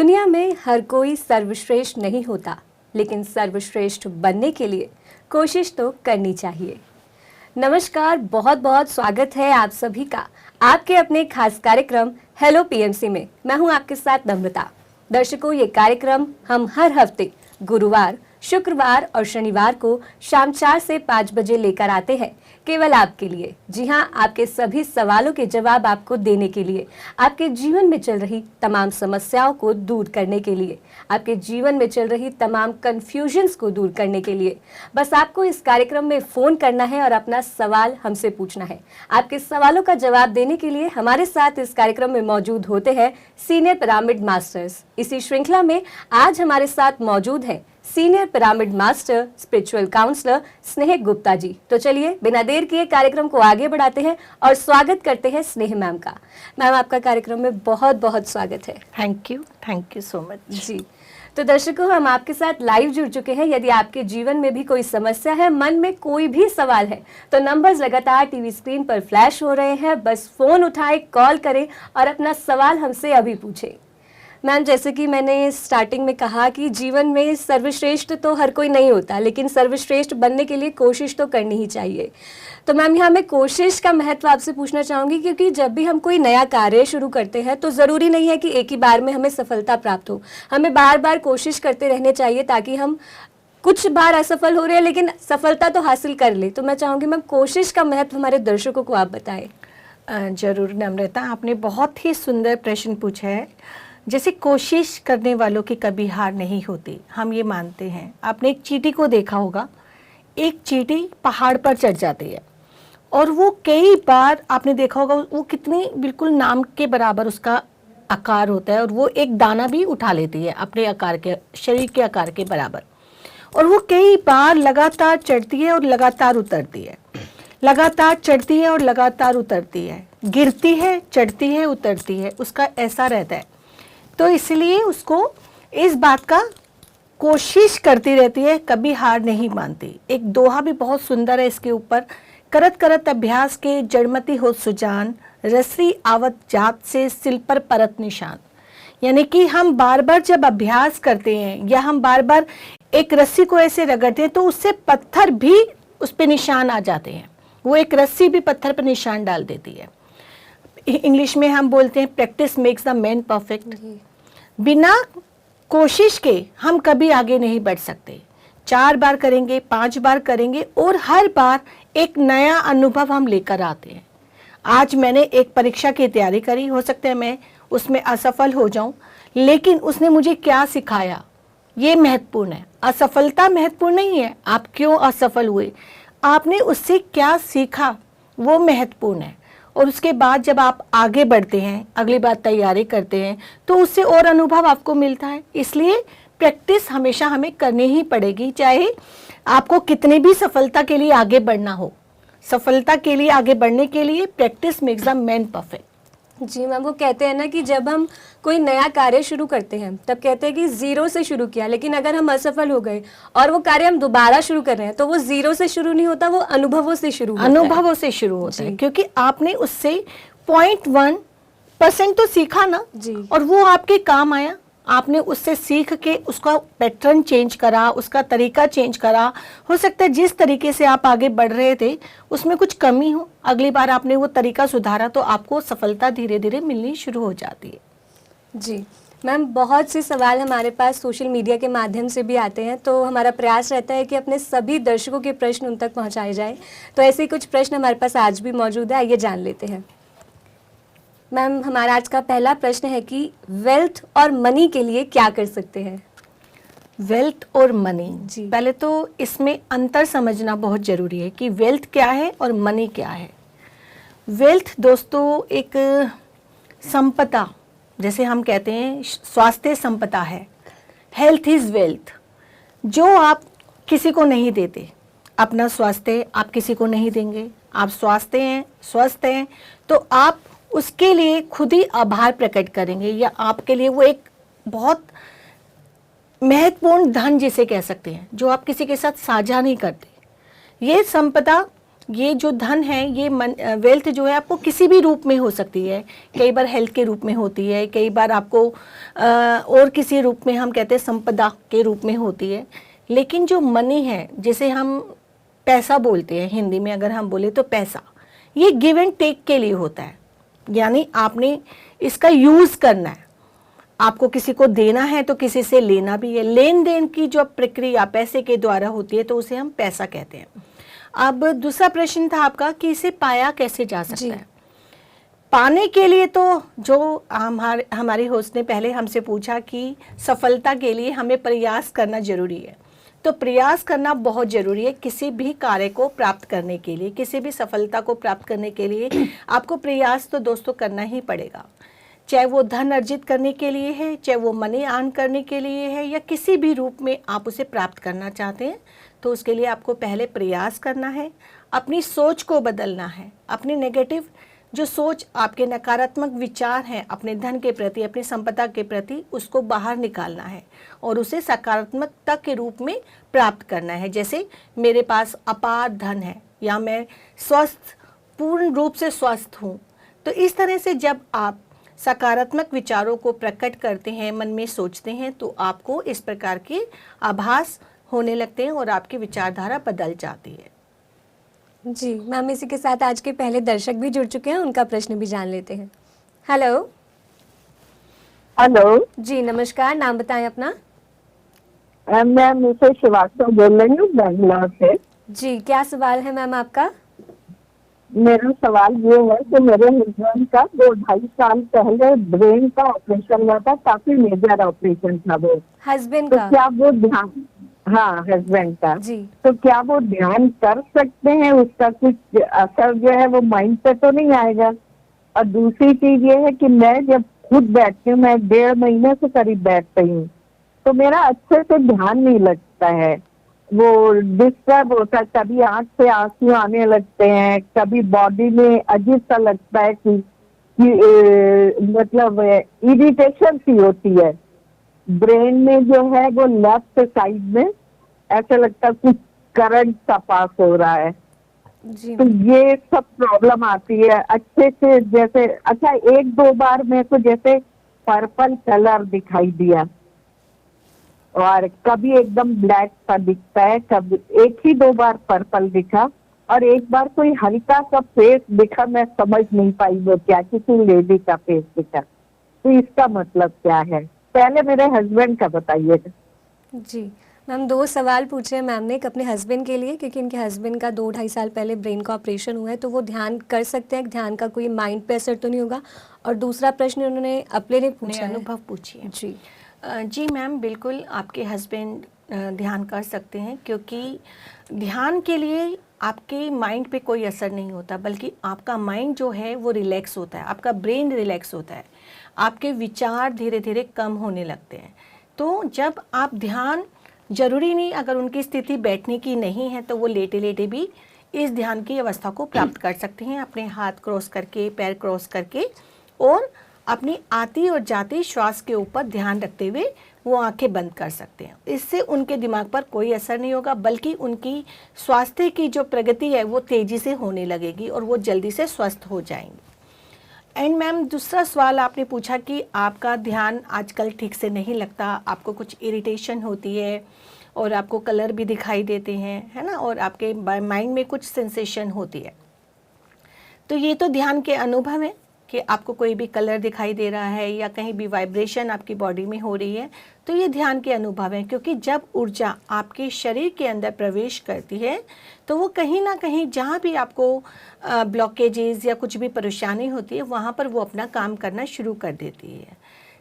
दुनिया में हर कोई सर्वश्रेष्ठ नहीं होता, लेकिन सर्वश्रेष्ठ बनने के लिए कोशिश तो करनी चाहिए। नमस्कार, बहुत बहुत स्वागत है आप सभी का आपके अपने खास कार्यक्रम हेलो पीएमसी में। मैं हूं आपके साथ नम्रता। दर्शकों, ये कार्यक्रम हम हर हफ्ते गुरुवार, शुक्रवार और शनिवार को शाम 4 से 5 बजे लेकर आते हैं, केवल आपके लिए। जी हाँ, आपके सभी सवालों के जवाब आपको देने के लिए, आपके जीवन में चल रही तमाम समस्याओं को दूर करने के लिए, आपके जीवन में चल रही तमाम कंफ्यूजन्स को दूर करने के लिए। बस आपको इस कार्यक्रम में फोन करना है और अपना सवाल हमसे पूछना है। आपके सवालों का जवाब देने के लिए हमारे साथ इस कार्यक्रम में मौजूद होते हैं सीनियर पिरामिड मास्टर्स। इसी श्रृंखला में आज हमारे साथ मौजूद है senior pyramid master spiritual counsellor Sneh Gupta जी। तो चलिए बिना देर किए कार्यक्रम को आगे बढ़ाते हैं और स्वागत करते हैं स्नेह मैम का। मैम, आपका कार्यक्रम में बहुत बहुत स्वागत है। थैंक यू सो मच जी। तो दर्शकों, हम आपके साथ लाइव जुड़ चुके हैं। यदि आपके जीवन में भी कोई समस्या है, मन में कोई भी सवाल है, तो नंबर्स लगातार टीवी स्क्रीन पर फ्लैश हो रहे हैं। बस फोन उठाएं, कॉल करें और अपना सवाल हमसे अभी पूछें। मैम, जैसे कि मैंने स्टार्टिंग में कहा कि जीवन में सर्वश्रेष्ठ तो हर कोई नहीं होता, लेकिन सर्वश्रेष्ठ बनने के लिए कोशिश तो करनी ही चाहिए। तो मैम, यहाँ मैं कोशिश का महत्व आपसे पूछना चाहूँगी, क्योंकि जब भी हम कोई नया कार्य शुरू करते हैं तो ज़रूरी नहीं है कि एक ही बार में हमें सफलता प्राप्त हो। हमें बार बार कोशिश करते रहने चाहिए, ताकि हम कुछ बार असफल हो रहे हैं लेकिन सफलता तो हासिल कर ले। तो मैं चाहूँगी मैम, कोशिश का महत्व हमारे दर्शकों को आप बताएं। जरूर नम्रता, आपने बहुत ही सुंदर प्रश्न पूछा है। जैसे कोशिश करने वालों की कभी हार नहीं होती, हम ये मानते हैं। आपने एक चींटी को देखा होगा, एक चींटी पहाड़ पर चढ़ जाती है और वो कई बार आपने देखा होगा वो कितनी बिल्कुल नाम के बराबर उसका आकार होता है और वो एक दाना भी उठा लेती है अपने आकार के, शरीर के आकार के बराबर। और वो कई बार लगातार चढ़ती है और लगातार उतरती है, लगातार चढ़ती है और लगातार उतरती है, गिरती है, चढ़ती है, उतरती है, उसका ऐसा रहता है। तो इसलिए उसको इस बात का कोशिश करती रहती है, कभी हार नहीं मानती। एक दोहा भी बहुत सुंदर है इसके ऊपर, करत करत अभ्यास के जड़मती हो सुजान, रसरी आवत जात से सिल पर परत निशान। यानी कि हम बार बार जब अभ्यास करते हैं या हम बार बार एक रस्सी को ऐसे रगड़ते हैं तो उससे पत्थर भी उस पर निशान आ जाते हैं। वो एक रस्सी भी पत्थर पर निशान डाल देती है। इंग्लिश में हम बोलते हैं practice makes the man perfect. बिना कोशिश के हम कभी आगे नहीं बढ़ सकते। 4 बार करेंगे, 5 बार करेंगे और हर बार एक नया अनुभव हम लेकर आते हैं। आज मैंने एक परीक्षा की तैयारी करी, हो सकता है मैं उसमें असफल हो जाऊं, लेकिन उसने मुझे क्या सिखाया ये महत्वपूर्ण है। असफलता महत्वपूर्ण नहीं है, आप क्यों असफल हुए, आपने उससे क्या सीखा वो महत्वपूर्ण है। और उसके बाद जब आप आगे बढ़ते हैं, अगली बार तैयारी करते हैं, तो उससे और अनुभव आपको मिलता है। इसलिए प्रैक्टिस हमेशा हमें करनी ही पड़ेगी, चाहे आपको कितनी भी सफलता के लिए आगे बढ़ना हो। सफलता के लिए आगे बढ़ने के लिए practice makes the man perfect. जी मैम, वो कहते हैं ना कि जब हम कोई नया कार्य शुरू करते हैं तब कहते हैं कि 0 से शुरू किया, लेकिन अगर हम असफल हो गए और वो कार्य हम दोबारा शुरू कर रहे हैं तो वो 0 से शुरू नहीं होता, वो अनुभवों से शुरू होता है। अनुभवों से शुरू होता है, क्योंकि आपने उससे 0.1% तो सीखा ना जी, और वो आपके काम आया। आपने उससे सीख के उसका पैटर्न चेंज करा, उसका तरीका चेंज करा। हो सकता है जिस तरीके से आप आगे बढ़ रहे थे उसमें कुछ कमी हो, अगली बार आपने वो तरीका सुधारा तो आपको सफलता धीरे धीरे मिलनी शुरू हो जाती है। जी मैम, बहुत से सवाल हमारे पास सोशल मीडिया के माध्यम से भी आते हैं, तो हमारा प्रयास रहता है कि अपने सभी दर्शकों के प्रश्न उन तक पहुँचाए जाए। तो ऐसे ही कुछ प्रश्न हमारे पास आज भी मौजूद है, आइए जान लेते हैं। मैम, हमारा आज का पहला प्रश्न है कि वेल्थ और मनी के लिए क्या कर सकते हैं। वेल्थ और मनी जी, पहले तो इसमें अंतर समझना बहुत जरूरी है कि वेल्थ क्या है और मनी क्या है। वेल्थ दोस्तों एक संपदा, जैसे हम कहते हैं स्वास्थ्य संपदा है, हेल्थ इज वेल्थ, जो आप किसी को नहीं देते। अपना स्वास्थ्य आप किसी को नहीं देंगे। आप स्वस्थ हैं तो आप उसके लिए खुद ही आभार प्रकट करेंगे, या आपके लिए वो एक बहुत महत्वपूर्ण धन जिसे कह सकते हैं, जो आप किसी के साथ साझा नहीं करते। ये संपदा ये जो धन है, ये वेल्थ जो है आपको किसी भी रूप में हो सकती है। कई बार हेल्थ के रूप में होती है, कई बार आपको और किसी रूप में, हम कहते हैं संपदा के रूप में होती है। लेकिन जो मनी है, जिसे हम पैसा बोलते हैं हिंदी में, अगर हम बोले तो पैसा, ये गिव एंड टेक के लिए होता है। यानी आपने इसका यूज़ करना है, आपको किसी को देना है तो किसी से लेना भी है। लेन देन की जो प्रक्रिया पैसे के द्वारा होती है तो उसे हम पैसा कहते हैं। अब दूसरा प्रश्न था आपका कि इसे पाया कैसे जा सकता है। पाने के लिए तो जो हमारे होस्ट ने पहले हमसे पूछा कि सफलता के लिए हमें प्रयास करना जरूरी है, तो प्रयास करना बहुत ज़रूरी है। किसी भी कार्य को प्राप्त करने के लिए, किसी भी सफलता को प्राप्त करने के लिए आपको प्रयास तो दोस्तों करना ही पड़ेगा। चाहे वो धन अर्जित करने के लिए है, चाहे वो मनी अर्न करने के लिए है, या किसी भी रूप में आप उसे प्राप्त करना चाहते हैं, तो उसके लिए आपको पहले प्रयास करना है, अपनी सोच को बदलना है। अपनी नेगेटिव जो सोच, आपके नकारात्मक विचार हैं अपने धन के प्रति, अपनी संपदा के प्रति, उसको बाहर निकालना है और उसे सकारात्मकता के रूप में प्राप्त करना है। जैसे मेरे पास अपार धन है, या मैं स्वस्थ, पूर्ण रूप से स्वस्थ हूँ। तो इस तरह से जब आप सकारात्मक विचारों को प्रकट करते हैं, मन में सोचते हैं, तो आपको इस प्रकार के आभास होने लगते हैं और आपकी विचारधारा बदल जाती है। जी मैम, इसी के साथ आज के पहले दर्शक भी जुड़ चुके हैं, उनका प्रश्न भी जान लेते हैं। हेलो। हेलो जी नमस्कार, नाम बताएं अपना। मैं मिसेस श्रीवास्तव बोल रही हूँ बैंगलोर से। जी क्या सवाल है मैम आपका? मेरा सवाल ये है कि मेरे हस्बैंड का 2-2.5 साल पहले ब्रेन का ऑपरेशन हुआ था, काफी मेजर ऑपरेशन था वो। हस्बैंड तो का? क्या वो ध्यान, हाँ हस्बैंड का, जी। तो क्या वो ध्यान कर सकते हैं? उसका कुछ असर जो है वो माइंड पे तो नहीं आएगा? और दूसरी चीज ये है कि मैं जब खुद बैठती हूँ, मैं 1.5 महीने से करीब बैठ रही हूँ, तो मेरा अच्छे से ध्यान नहीं लगता है, वो डिस्टर्ब होता है। कभी आंख से आंसू आने लगते हैं, कभी बॉडी में अजीब सा लगता है कि मतलब इरिटेशन सी होती है। ब्रेन में जो है वो लेफ्ट साइड में ऐसा लगता है कुछ करंट सा पास हो रहा है। जी। तो ये सब प्रॉब्लम आती है अच्छे से। जैसे अच्छा 1-2 बार मेरे को जैसे पर्पल कलर दिखाई दिया, और कभी एकदम ब्लैक सा दिखता है, कभी 1 ही 2 बार पर्पल दिखा, और एक बार कोई हल्का सा फेस दिखा, मैं समझ नहीं पाई वो क्या, किसी लेडी का फेस दिखा। तो इसका मतलब क्या है? पहले मेरे हस्बैंड का बताइएगा। जी मैम, 2 सवाल पूछे हैं मैम ने। एक अपने हस्बैंड के लिए, क्योंकि इनके हस्बैंड का 2-2.5 साल पहले ब्रेन का ऑपरेशन हुआ है, तो वो ध्यान कर सकते हैं, ध्यान का कोई माइंड पे असर तो नहीं होगा। और दूसरा प्रश्न उन्होंने अपने लिए पूछा है। अनुभव पूछिए। जी। जी मैम, बिल्कुल आपके हस्बैंड ध्यान कर सकते हैं, क्योंकि ध्यान के लिए आपके माइंड पे कोई असर नहीं होता, बल्कि आपका माइंड जो है वो रिलैक्स होता है, आपका ब्रेन रिलैक्स होता है, आपके विचार धीरे धीरे कम होने लगते हैं। तो जब आप ध्यान, जरूरी नहीं अगर उनकी स्थिति बैठने की नहीं है तो वो लेटे लेटे भी इस ध्यान की अवस्था को प्राप्त कर सकते हैं, अपने हाथ क्रॉस करके, पैर क्रॉस करके, और अपनी आती और जाती श्वास के ऊपर ध्यान रखते हुए वो आंखें बंद कर सकते हैं। इससे उनके दिमाग पर कोई असर नहीं होगा, बल्कि उनकी स्वास्थ्य की जो प्रगति है वो तेज़ी से होने लगेगी और वो जल्दी से स्वस्थ हो जाएंगे। एंड मैम, दूसरा सवाल आपने पूछा कि आपका ध्यान आजकल ठीक से नहीं लगता, आपको कुछ इरिटेशन होती है और आपको कलर भी दिखाई देते हैं, है ना, और आपके माइंड में कुछ सेंसेशन होती है। तो ये तो ध्यान के अनुभव है कि आपको कोई भी कलर दिखाई दे रहा है या कहीं भी वाइब्रेशन आपकी बॉडी में हो रही है, तो ये ध्यान के अनुभव है। क्योंकि जब ऊर्जा आपके शरीर के अंदर प्रवेश करती है तो वो कहीं ना कहीं जहाँ भी आपको ब्लॉकेजेस या कुछ भी परेशानी होती है, वहाँ पर वो अपना काम करना शुरू कर देती है।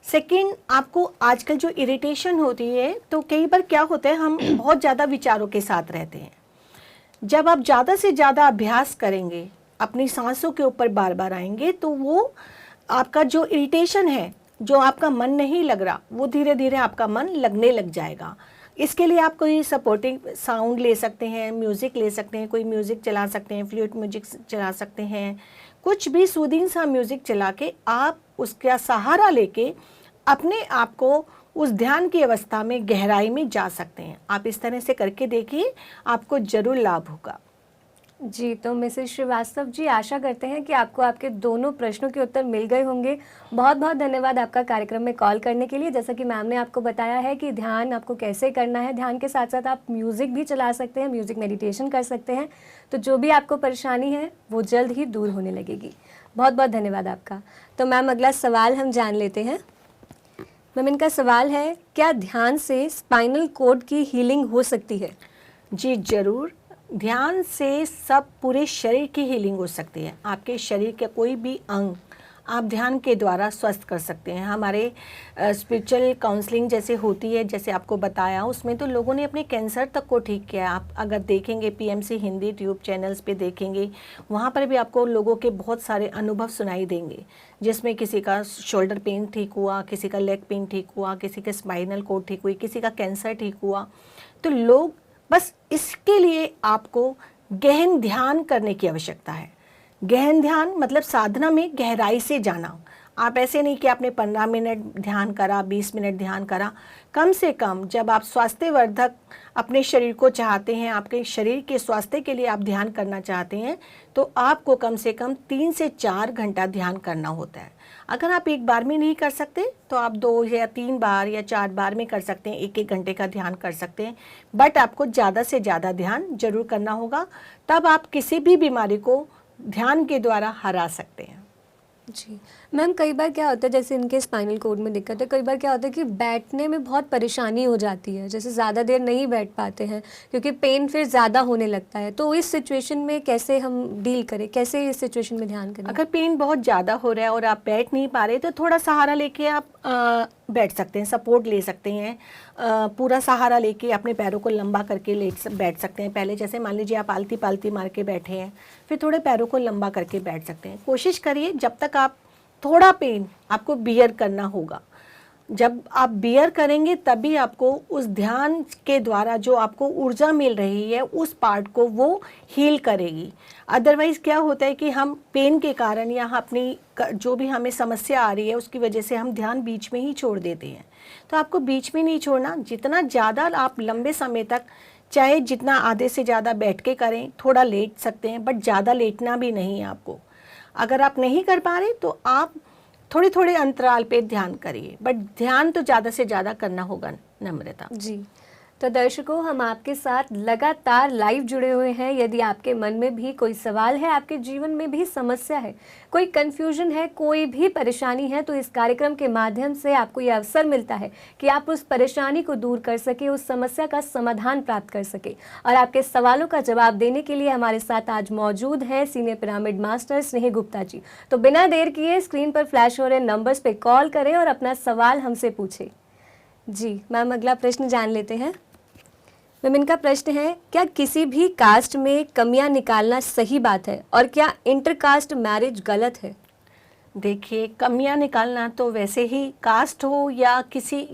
सेकेंड, आपको आजकल जो इरिटेशन होती है, तो कई बार क्या होता है, हम बहुत ज़्यादा विचारों के साथ रहते हैं। जब आप ज़्यादा से ज़्यादा अभ्यास करेंगे, अपनी सांसों के ऊपर बार बार आएंगे, तो वो आपका जो इरिटेशन है, जो आपका मन नहीं लग रहा, वो धीरे धीरे आपका मन लगने लग जाएगा। इसके लिए आप कोई सपोर्टिंग साउंड ले सकते हैं, म्यूज़िक ले सकते हैं, कोई म्यूज़िक चला सकते हैं, फ्लूट म्यूजिक चला सकते हैं, कुछ भी सूदिंग सा म्यूज़िक चला के आप उसका सहारा लेके अपने आप को उस ध्यान की अवस्था में गहराई में जा सकते हैं। आप इस तरह से करके देखिए, आपको ज़रूर लाभ होगा। जी, तो मिसेस श्रीवास्तव जी, आशा करते हैं कि आपको आपके दोनों प्रश्नों के उत्तर मिल गए होंगे। बहुत बहुत धन्यवाद आपका कार्यक्रम में कॉल करने के लिए। जैसा कि मैम ने आपको बताया है कि ध्यान आपको कैसे करना है, ध्यान के साथ साथ आप म्यूज़िक भी चला सकते हैं, म्यूज़िक मेडिटेशन कर सकते हैं, तो जो भी आपको परेशानी है वो जल्द ही दूर होने लगेगी। बहुत बहुत धन्यवाद आपका। तो मैम, अगला सवाल हम जान लेते हैं। मैम, इनका सवाल है, क्या ध्यान से स्पाइनल कॉर्ड की हीलिंग हो सकती है? जी ज़रूर, ध्यान से सब पूरे शरीर की हीलिंग हो सकती है। आपके शरीर के कोई भी अंग आप ध्यान के द्वारा स्वस्थ कर सकते हैं। हमारे स्पिरिचुअल काउंसलिंग जैसे होती है, जैसे आपको बताया, उसमें तो लोगों ने अपने कैंसर तक को ठीक किया। आप अगर देखेंगे पीएमसी हिंदी ट्यूब चैनल्स पे देखेंगे, वहाँ पर भी आपको लोगों के बहुत सारे अनुभव सुनाई देंगे, जिसमें किसी का शोल्डर पेन ठीक हुआ, किसी का लेग पेन ठीक हुआ, किसी का स्पाइनल कॉर्ड ठीक हुई, किसी का कैंसर ठीक हुआ। तो लोग, बस इसके लिए आपको गहन ध्यान करने की आवश्यकता है। गहन ध्यान मतलब साधना में गहराई से जाना। आप ऐसे नहीं कि आपने 15 मिनट ध्यान करा, 20 मिनट ध्यान करा। कम से कम जब आप स्वास्थ्यवर्धक अपने शरीर को चाहते हैं, आपके शरीर के स्वास्थ्य के लिए आप ध्यान करना चाहते हैं, तो आपको कम से कम 3 से 4 घंटा ध्यान करना होता है। अगर आप एक बार में नहीं कर सकते तो आप 2 या 3 बार या 4 बार में कर सकते हैं, 1-1 घंटे का ध्यान कर सकते हैं। बट आपको ज़्यादा से ज़्यादा ध्यान जरूर करना होगा, तब आप किसी भी बीमारी को ध्यान के द्वारा हरा सकते हैं। जी मैम, कई बार क्या होता है, जैसे इनके स्पाइनल कॉर्ड में दिक्कत है, कई बार क्या होता है कि बैठने में बहुत परेशानी हो जाती है, जैसे ज़्यादा देर नहीं बैठ पाते हैं क्योंकि पेन फिर ज़्यादा होने लगता है। तो इस सिचुएशन में कैसे हम डील करें, कैसे इस सिचुएशन में ध्यान करें? अगर पेन बहुत ज़्यादा हो रहा है और आप बैठ नहीं पा रहे, तो थोड़ा सहारा लेके आप बैठ सकते हैं, सपोर्ट ले सकते हैं। पूरा सहारा लेके अपने पैरों को लंबा करके बैठ सकते हैं। पहले जैसे मान लीजिए आप आलती पालती मार के बैठे हैं, फिर थोड़े पैरों को लंबा करके बैठ सकते हैं। कोशिश करिए जब तक आप थोड़ा पेन आपको बियर करना होगा। जब आप बियर करेंगे तभी आपको उस ध्यान के द्वारा जो आपको ऊर्जा मिल रही है उस पार्ट को वो हील करेगी। अदरवाइज़ क्या होता है कि हम पेन के कारण या अपनी जो भी हमें समस्या आ रही है उसकी वजह से हम ध्यान बीच में ही छोड़ देते हैं। तो आपको बीच में नहीं छोड़ना। जितना ज़्यादा आप लंबे समय तक, चाहे जितना आधे से ज़्यादा बैठ के करें, थोड़ा लेट सकते हैं, बट ज़्यादा लेटना भी नहीं है आपको। अगर आप नहीं कर पा रहे तो आप थोड़े थोड़े अंतराल पे ध्यान करिए, बट ध्यान तो ज़्यादा से ज़्यादा करना होगा। नम्रता जी, तो दर्शकों, हम आपके साथ लगातार लाइव जुड़े हुए हैं। यदि आपके मन में भी कोई सवाल है, आपके जीवन में भी समस्या है, कोई कंफ्यूजन है, कोई भी परेशानी है, तो इस कार्यक्रम के माध्यम से आपको ये अवसर मिलता है कि आप उस परेशानी को दूर कर सके, उस समस्या का समाधान प्राप्त कर सके। और आपके सवालों का जवाब देने के लिए हमारे साथ आज मौजूद हैं सीनियर पिरामिड मास्टर स्नेह गुप्ता जी। तो बिना देर किए स्क्रीन पर फ्लैश हो रहे नंबर्स पे कॉल करें और अपना सवाल हमसे पूछें। जी मैम, अगला प्रश्न जान लेते हैं। मैम, इनका प्रश्न है, क्या किसी भी कास्ट में कमियां निकालना सही बात है और क्या इंटरकास्ट मैरिज गलत है? देखिए, कमियां निकालना तो वैसे ही कास्ट हो या किसी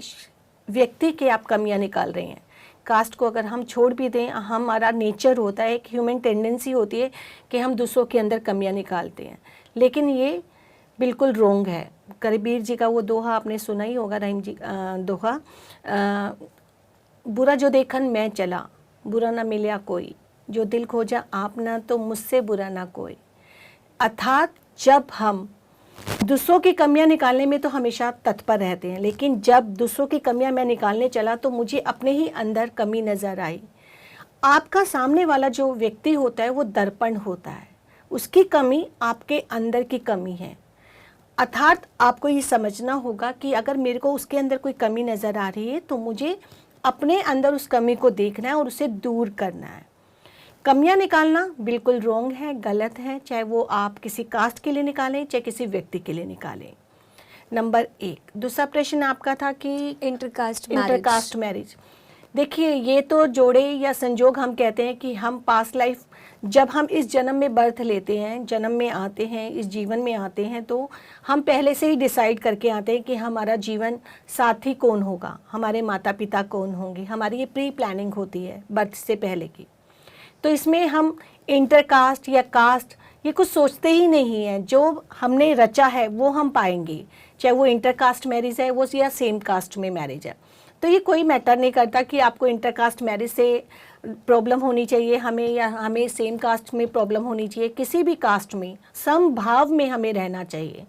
व्यक्ति के आप कमियां निकाल रहे हैं। कास्ट को अगर हम छोड़ भी दें, हमारा नेचर होता है, एक ह्यूमन टेंडेंसी होती है कि हम दूसरों के अंदर कमियां निकालते हैं, लेकिन ये बिल्कुल रोंग है। कबीर जी का वो दोहा आपने सुना ही होगा, रहीम जी दोहा, बुरा जो देखन मैं चला, बुरा ना मिला कोई, जो दिल खोजा आप ना तो मुझसे बुरा ना कोई। अर्थात जब हम दूसरों की कमियां निकालने में तो हमेशा तत्पर रहते हैं, लेकिन जब दूसरों की कमियां मैं निकालने चला तो मुझे अपने ही अंदर कमी नज़र आई। आपका सामने वाला जो व्यक्ति होता है वो दर्पण होता है, उसकी कमी आपके अंदर की कमी है। अर्थात आपको ये समझना होगा कि अगर मेरे को उसके अंदर कोई कमी नज़र आ रही है तो मुझे अपने अंदर उस कमी को देखना है और उसे दूर करना है। कमियां निकालना बिल्कुल रॉन्ग है, गलत है, चाहे वो आप किसी कास्ट के लिए निकालें चाहे किसी व्यक्ति के लिए निकालें। नंबर 1। दूसरा प्रश्न आपका था कि इंटरकास्ट मैरिज। देखिए, ये तो जोड़े या संजोग हम कहते हैं कि हम पास्ट लाइफ, जब हम इस जन्म में बर्थ लेते हैं, जन्म में आते हैं, इस जीवन में आते हैं, तो हम पहले से ही डिसाइड करके आते हैं कि हमारा जीवन साथी कौन होगा, हमारे माता पिता कौन होंगे। हमारी ये प्री प्लानिंग होती है बर्थ से पहले की। तो इसमें हम इंटरकास्ट या कास्ट ये कुछ सोचते ही नहीं है। जो हमने रचा है वो हम पाएंगे, चाहे वो इंटरकास्ट मैरिज है वो या सेम कास्ट में मैरिज है। तो ये कोई मैटर नहीं करता कि आपको इंटरकास्ट मैरिज से प्रॉब्लम होनी चाहिए हमें, या हमें सेम कास्ट में प्रॉब्लम होनी चाहिए, किसी भी कास्ट में समभाव में हमें रहना चाहिए,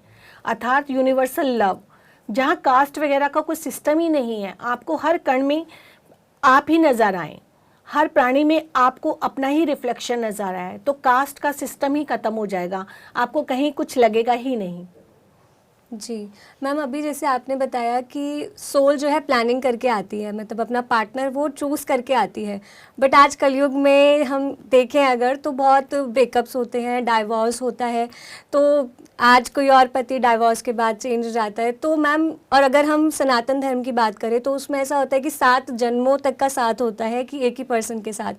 अर्थात यूनिवर्सल लव, जहाँ कास्ट वगैरह का कोई सिस्टम ही नहीं है। आपको हर कण में आप ही नज़र आए, हर प्राणी में आपको अपना ही रिफ्लेक्शन नज़र आए, तो कास्ट का सिस्टम ही ख़त्म हो जाएगा, आपको कहीं कुछ लगेगा ही नहीं। जी मैम, अभी जैसे आपने बताया कि सोल जो है प्लानिंग करके आती है, मतलब अपना पार्टनर वो चूज़ करके आती है, बट आज कलयुग में हम देखें अगर तो बहुत ब्रेकअप्स होते हैं, डाइवोर्स होता है, तो आज कोई और पति डाइवोर्स के बाद चेंज हो जाता है। तो मैम, और अगर हम सनातन धर्म की बात करें तो उसमें ऐसा होता है कि 7 जन्मों तक का साथ होता है कि एक ही पर्सन के साथ।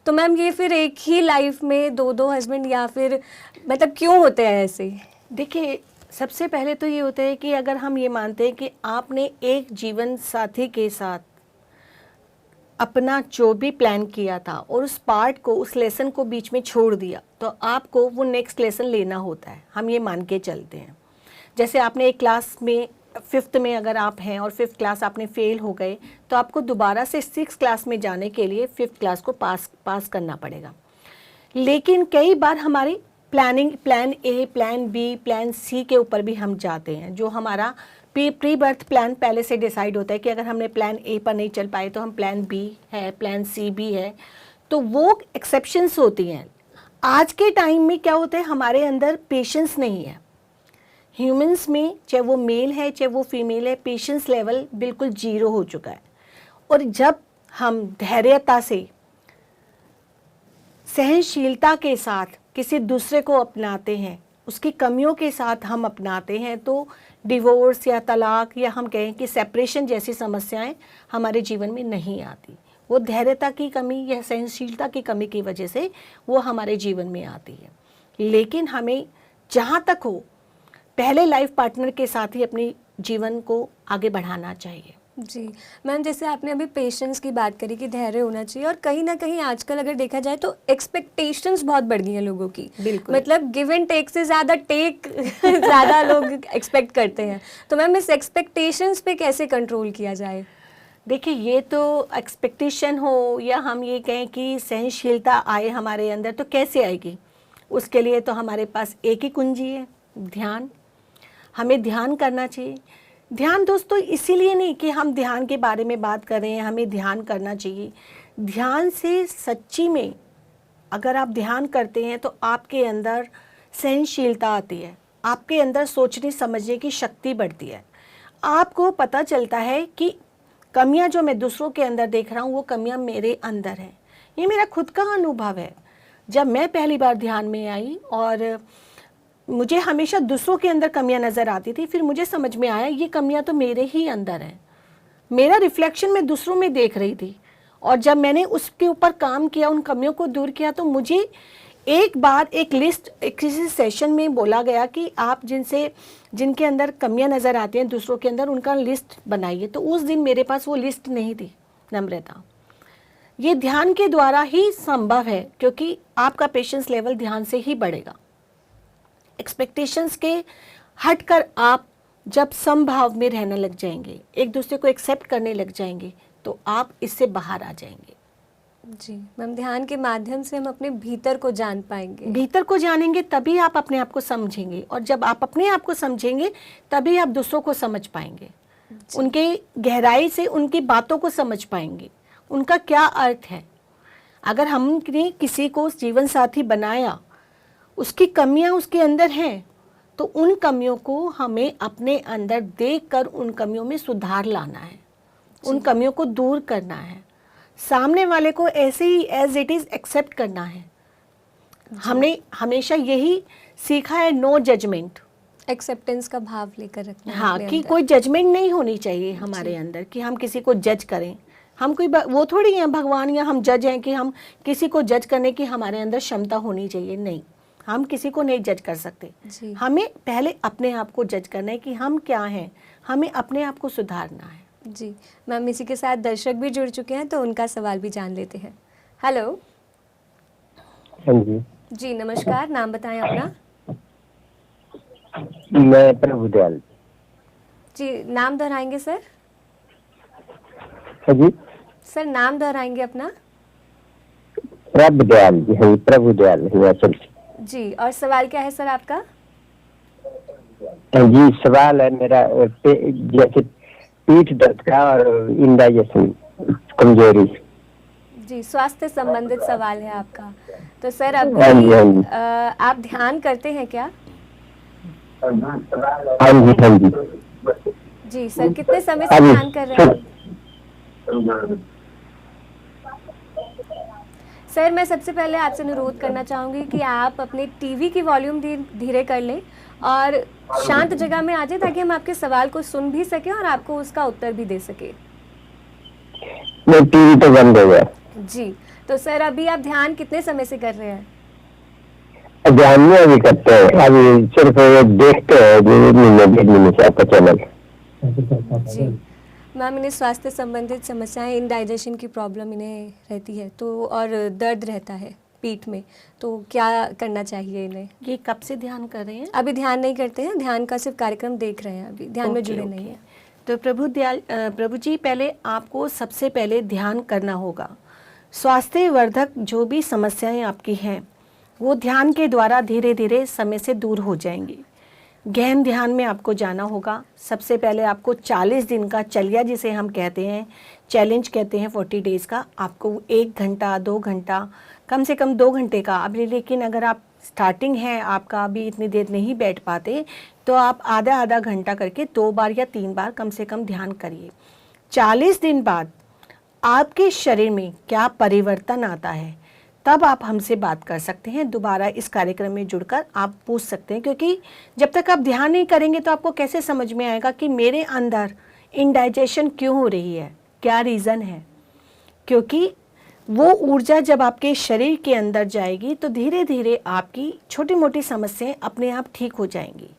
तो मैम ये फिर एक ही लाइफ में दो हस्बैंड, या फिर मतलब क्यों होते हैं ऐसे? देखिए, सबसे पहले तो ये होता है कि अगर हम ये मानते हैं कि आपने एक जीवन साथी के साथ अपना जो भी प्लान किया था और उस पार्ट को, उस लेसन को बीच में छोड़ दिया, तो आपको वो नेक्स्ट लेसन लेना होता है, हम ये मान के चलते हैं। जैसे आपने एक क्लास में 5th में अगर आप हैं और 5th क्लास आपने फेल हो गए, तो आपको दोबारा से 6th क्लास में जाने के लिए 5th क्लास को पास करना पड़ेगा। लेकिन कई बार हमारी planning plan A, plan B, plan C के ऊपर भी हम जाते हैं, जो हमारा प्री बर्थ प्लान पहले से डिसाइड होता है कि अगर हमने प्लान ए पर नहीं चल पाए तो हम प्लान बी है, प्लान सी भी है, तो वो एक्सेप्शंस होती हैं। आज के टाइम में क्या होता है, हमारे अंदर पेशेंस नहीं है। ह्यूमंस में, चाहे वो मेल है चाहे वो फीमेल है, पेशेंस लेवल बिल्कुल 0 हो चुका है। और जब हम धैर्यता से, सहनशीलता के साथ किसी दूसरे को अपनाते हैं, उसकी कमियों के साथ हम अपनाते हैं, तो डिवोर्स या तलाक या हम कहें कि सेपरेशन जैसी समस्याएं हमारे जीवन में नहीं आती। वो धैर्यता की कमी या सहनशीलता की कमी की वजह से वो हमारे जीवन में आती है। लेकिन हमें जहाँ तक हो पहले लाइफ पार्टनर के साथ ही अपने जीवन को आगे बढ़ाना चाहिए। जी मैम, जैसे आपने अभी पेशेंस की बात करी कि धैर्य होना चाहिए, और कहीं ना कहीं आजकल अगर देखा जाए तो एक्सपेक्टेशंस बहुत बढ़ गई हैं लोगों की। बिल्कुल। मतलब गिव एंड टेक से ज़्यादा टेक ज़्यादा लोग एक्सपेक्ट करते हैं। तो मैम इस एक्सपेक्टेशंस पे कैसे कंट्रोल किया जाए? देखिए, ये तो एक्सपेक्टेशन हो या हम ये कहें कि सहनशीलता आए हमारे अंदर, तो कैसे आएगी? उसके लिए तो हमारे पास एक ही कुंजी है, ध्यान। हमें ध्यान करना चाहिए। ध्यान दोस्तों इसीलिए नहीं कि हम ध्यान के बारे में बात कर रहे हैं, हमें ध्यान करना चाहिए। ध्यान से सच्ची में अगर आप ध्यान करते हैं तो आपके अंदर सहनशीलता आती है, आपके अंदर सोचने समझने की शक्ति बढ़ती है। आपको पता चलता है कि कमियां जो मैं दूसरों के अंदर देख रहा हूँ वो कमियां मेरे अंदर है। ये मेरा खुद का अनुभव है। जब मैं पहली बार ध्यान में आई और मुझे हमेशा दूसरों के अंदर कमियां नज़र आती थी, फिर मुझे समझ में आया ये कमियां तो मेरे ही अंदर हैं। मेरा रिफ्लेक्शन मैं दूसरों में देख रही थी, और जब मैंने उसके ऊपर काम किया, उन कमियों को दूर किया, तो मुझे एक बार एक लिस्ट किसी सेशन में बोला गया कि आप जिनके अंदर कमियां नज़र आती हैं दूसरों के अंदर, उनका लिस्ट बनाइए। तो उस दिन मेरे पास वो लिस्ट नहीं थी। नम्रता, ये ध्यान के द्वारा ही संभव है, क्योंकि आपका पेशेंस लेवल ध्यान से ही बढ़ेगा। एक्सपेक्टेशंस के हटकर आप जब समभाव में रहने लग जाएंगे, एक दूसरे को एक्सेप्ट करने लग जाएंगे, तो आप इससे बाहर आ जाएंगे। जी मैम, ध्यान के माध्यम से हम अपने भीतर को जान पाएंगे। भीतर को जानेंगे तभी आप अपने आप को समझेंगे, और जब आप अपने आप को समझेंगे तभी आप दूसरों को समझ पाएंगे, उनके गहराई से उनकी बातों को समझ पाएंगे, उनका क्या अर्थ है। अगर हमने किसी को जीवन साथी बनाया, उसकी कमियां उसके अंदर हैं, तो उन कमियों को हमें अपने अंदर देखकर उन कमियों में सुधार लाना है, उन कमियों को दूर करना है, सामने वाले को ऐसे ही एज इट इज़ एक्सेप्ट करना है। हमने हमेशा यही सीखा है, नो जजमेंट, एक्सेप्टेंस का भाव लेकर रखना है हाँ, अपने कि अंदर। कोई जजमेंट नहीं होनी चाहिए हमारे अंदर कि हम किसी को जज करें। हम कोई वो थोड़ी हैं भगवान या हम जज हैं कि हम किसी को जज करने की हमारे अंदर क्षमता होनी चाहिए। नहीं, हम किसी को नहीं जज कर सकते। जी। हमें पहले अपने आप को जज करना है कि हम क्या हैं, हमें अपने आप को सुधारना है। जी मैम, इसी के साथ दर्शक भी जुड़ चुके हैं, तो उनका सवाल भी जान लेते हैं। हेलो। हाँ जी। जी नमस्कार, नाम बताएं अपना। मैं प्रभुदयाल। जी नाम दोहराएंगे सर? हाँ जी। सर नाम दोहराएंगे अपना? प्रभुदयाल जी, हाँ जी, प्रभुदयाल हिमाचल से। जी, और सवाल क्या है सर आपका? हाँ जी, सवाल है मेरा जैसे पीठ दर्द का और इंडाइजेशन कमजोरी। जी, स्वास्थ्य संबंधित सवाल है आपका। तो सर हाँ जी, अभी हाँ जी। आप ध्यान करते हैं क्या? हाँ जी, हाँ जी। जी सर, कितने समय से अभी ध्यान कर रहे हैं? सर मैं सबसे पहले आपसे अनुरोध करना चाहूँगी कि आप अपने टीवी की वॉल्यूम धीरे कर लें और शांत जगह में आ जाए, ताकि हम आपके सवाल को सुन भी सकें और आपको उसका उत्तर भी दे सके। नहीं, टीवी तो बंद हो गया। जी, तो सर अभी आप ध्यान कितने समय से कर रहे हैं? ध्यान में अभी करते हैं, अभी सिर्फ देखते हैं 1.5 महीने से आपका चैनल। जी मैम, इन्हें स्वास्थ्य संबंधित समस्याएं, इंडाइजेशन की प्रॉब्लम इन्हें रहती है, तो और दर्द रहता है पीठ में, तो क्या करना चाहिए इन्हें? ये कब से ध्यान कर रहे हैं? अभी ध्यान नहीं करते हैं, ध्यान का सिर्फ कार्यक्रम देख रहे हैं, अभी ध्यान में ओके, जुड़े ओके। नहीं है। तो प्रभु जी, पहले आपको सबसे पहले ध्यान करना होगा। स्वास्थ्यवर्धक जो भी समस्याएं आपकी हैं वो ध्यान के द्वारा धीरे धीरे समय से दूर हो जाएंगी। गहन ध्यान में आपको जाना होगा। सबसे पहले आपको 40 दिन का चलिया, जिसे हम कहते हैं, चैलेंज कहते हैं 40 डेज़ का, आपको 1 घंटा 2 घंटा, कम से कम 2 घंटे का अभी, लेकिन अगर आप स्टार्टिंग है आपका, अभी इतनी देर नहीं बैठ पाते, तो आप आधा आधा घंटा करके 2 बार या 3 बार कम से कम ध्यान करिए। 40 दिन बाद आपके शरीर में क्या परिवर्तन आता है, तब आप हमसे बात कर सकते हैं। दोबारा इस कार्यक्रम में जुड़कर आप पूछ सकते हैं, क्योंकि जब तक आप ध्यान नहीं करेंगे तो आपको कैसे समझ में आएगा कि मेरे अंदर इंडाइजेशन क्यों हो रही है, क्या रीज़न है। क्योंकि वो ऊर्जा जब आपके शरीर के अंदर जाएगी तो धीरे धीरे आपकी छोटी मोटी समस्याएं अपने आप ठीक हो जाएंगी।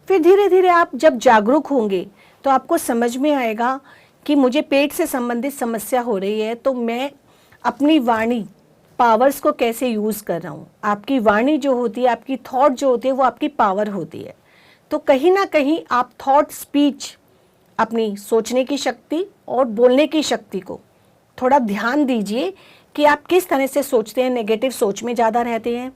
फिर धीरे धीरे आप जब जागरूक होंगे तो आपको समझ में आएगा कि मुझे पेट से संबंधित समस्या हो रही है, तो मैं अपनी वाणी पावर्स को कैसे यूज़ कर रहा हूँ। आपकी वाणी जो होती है, आपकी थॉट जो होती है, वो आपकी पावर होती है। तो कहीं ना कहीं आप थॉट, स्पीच, अपनी सोचने की शक्ति और बोलने की शक्ति को थोड़ा ध्यान दीजिए कि आप किस तरह से सोचते हैं। नेगेटिव सोच में ज़्यादा रहते हैं,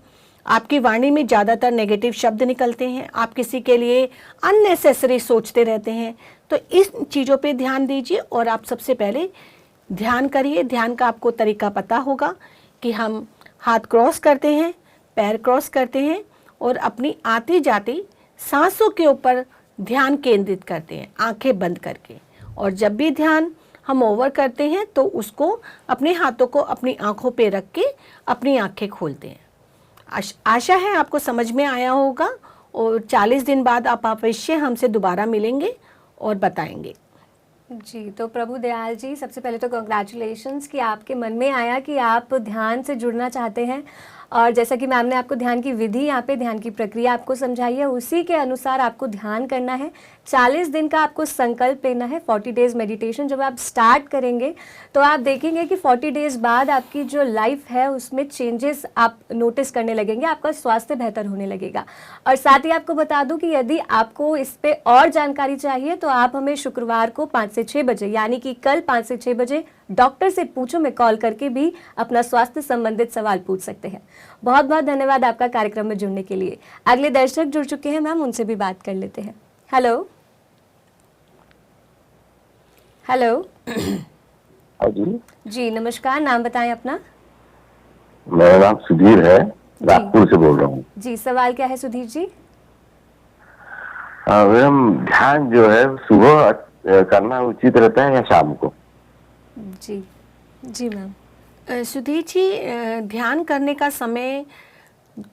आपकी वाणी में ज़्यादातर नेगेटिव शब्द निकलते हैं, आप किसी के लिए अननेसेसरी सोचते रहते हैं। तो इस चीज़ों पे ध्यान दीजिए और आप सबसे पहले ध्यान करिए। ध्यान का आपको तरीका पता होगा कि हम हाथ क्रॉस करते हैं, पैर क्रॉस करते हैं और अपनी आती जाती सांसों के ऊपर ध्यान केंद्रित करते हैं, आंखें बंद करके। और जब भी ध्यान हम ओवर करते हैं तो उसको, अपने हाथों को अपनी आंखों पे रख के अपनी आंखें खोलते हैं। आशा है आपको समझ में आया होगा और 40 दिन बाद आप अवश्य हमसे दोबारा मिलेंगे और बताएंगे। जी, तो प्रभु दयाल जी, सबसे पहले तो कॉन्ग्रेचुलेशंस कि आपके मन में आया कि आप ध्यान से जुड़ना चाहते हैं, और जैसा कि मैम ने आपको ध्यान की विधि, यहाँ पे ध्यान की प्रक्रिया आपको समझाई है, उसी के अनुसार आपको ध्यान करना है। 40 दिन का आपको संकल्प लेना है। 40 डेज़ मेडिटेशन जब आप स्टार्ट करेंगे तो आप देखेंगे कि 40 डेज़ बाद आपकी जो लाइफ है उसमें चेंजेस आप नोटिस करने लगेंगे, आपका स्वास्थ्य बेहतर होने लगेगा। और साथ ही आपको बता दूं कि यदि आपको इस पे और जानकारी चाहिए तो आप हमें शुक्रवार को 5 से 6 बजे, यानी कि कल 5 से 6 बजे डॉक्टर से पूछो में कॉल करके भी अपना स्वास्थ्य संबंधित सवाल पूछ सकते हैं। बहुत बहुत धन्यवाद आपका कार्यक्रम में जुड़ने के लिए। अगले दर्शक जुड़ चुके हैं मैम, उनसे भी बात कर लेते हैं। Hello hello. हाँ जी, जी नमस्कार, नाम बताएं अपना। मेरा नाम सुधीर है, नागपुर से बोल रहा हूँ। जी, सवाल क्या है सुधीर जी? मैडम, ध्यान जो है सुबह करना उचित रहता है या शाम को? जी जी मैम। सुधीर जी, ध्यान करने का समय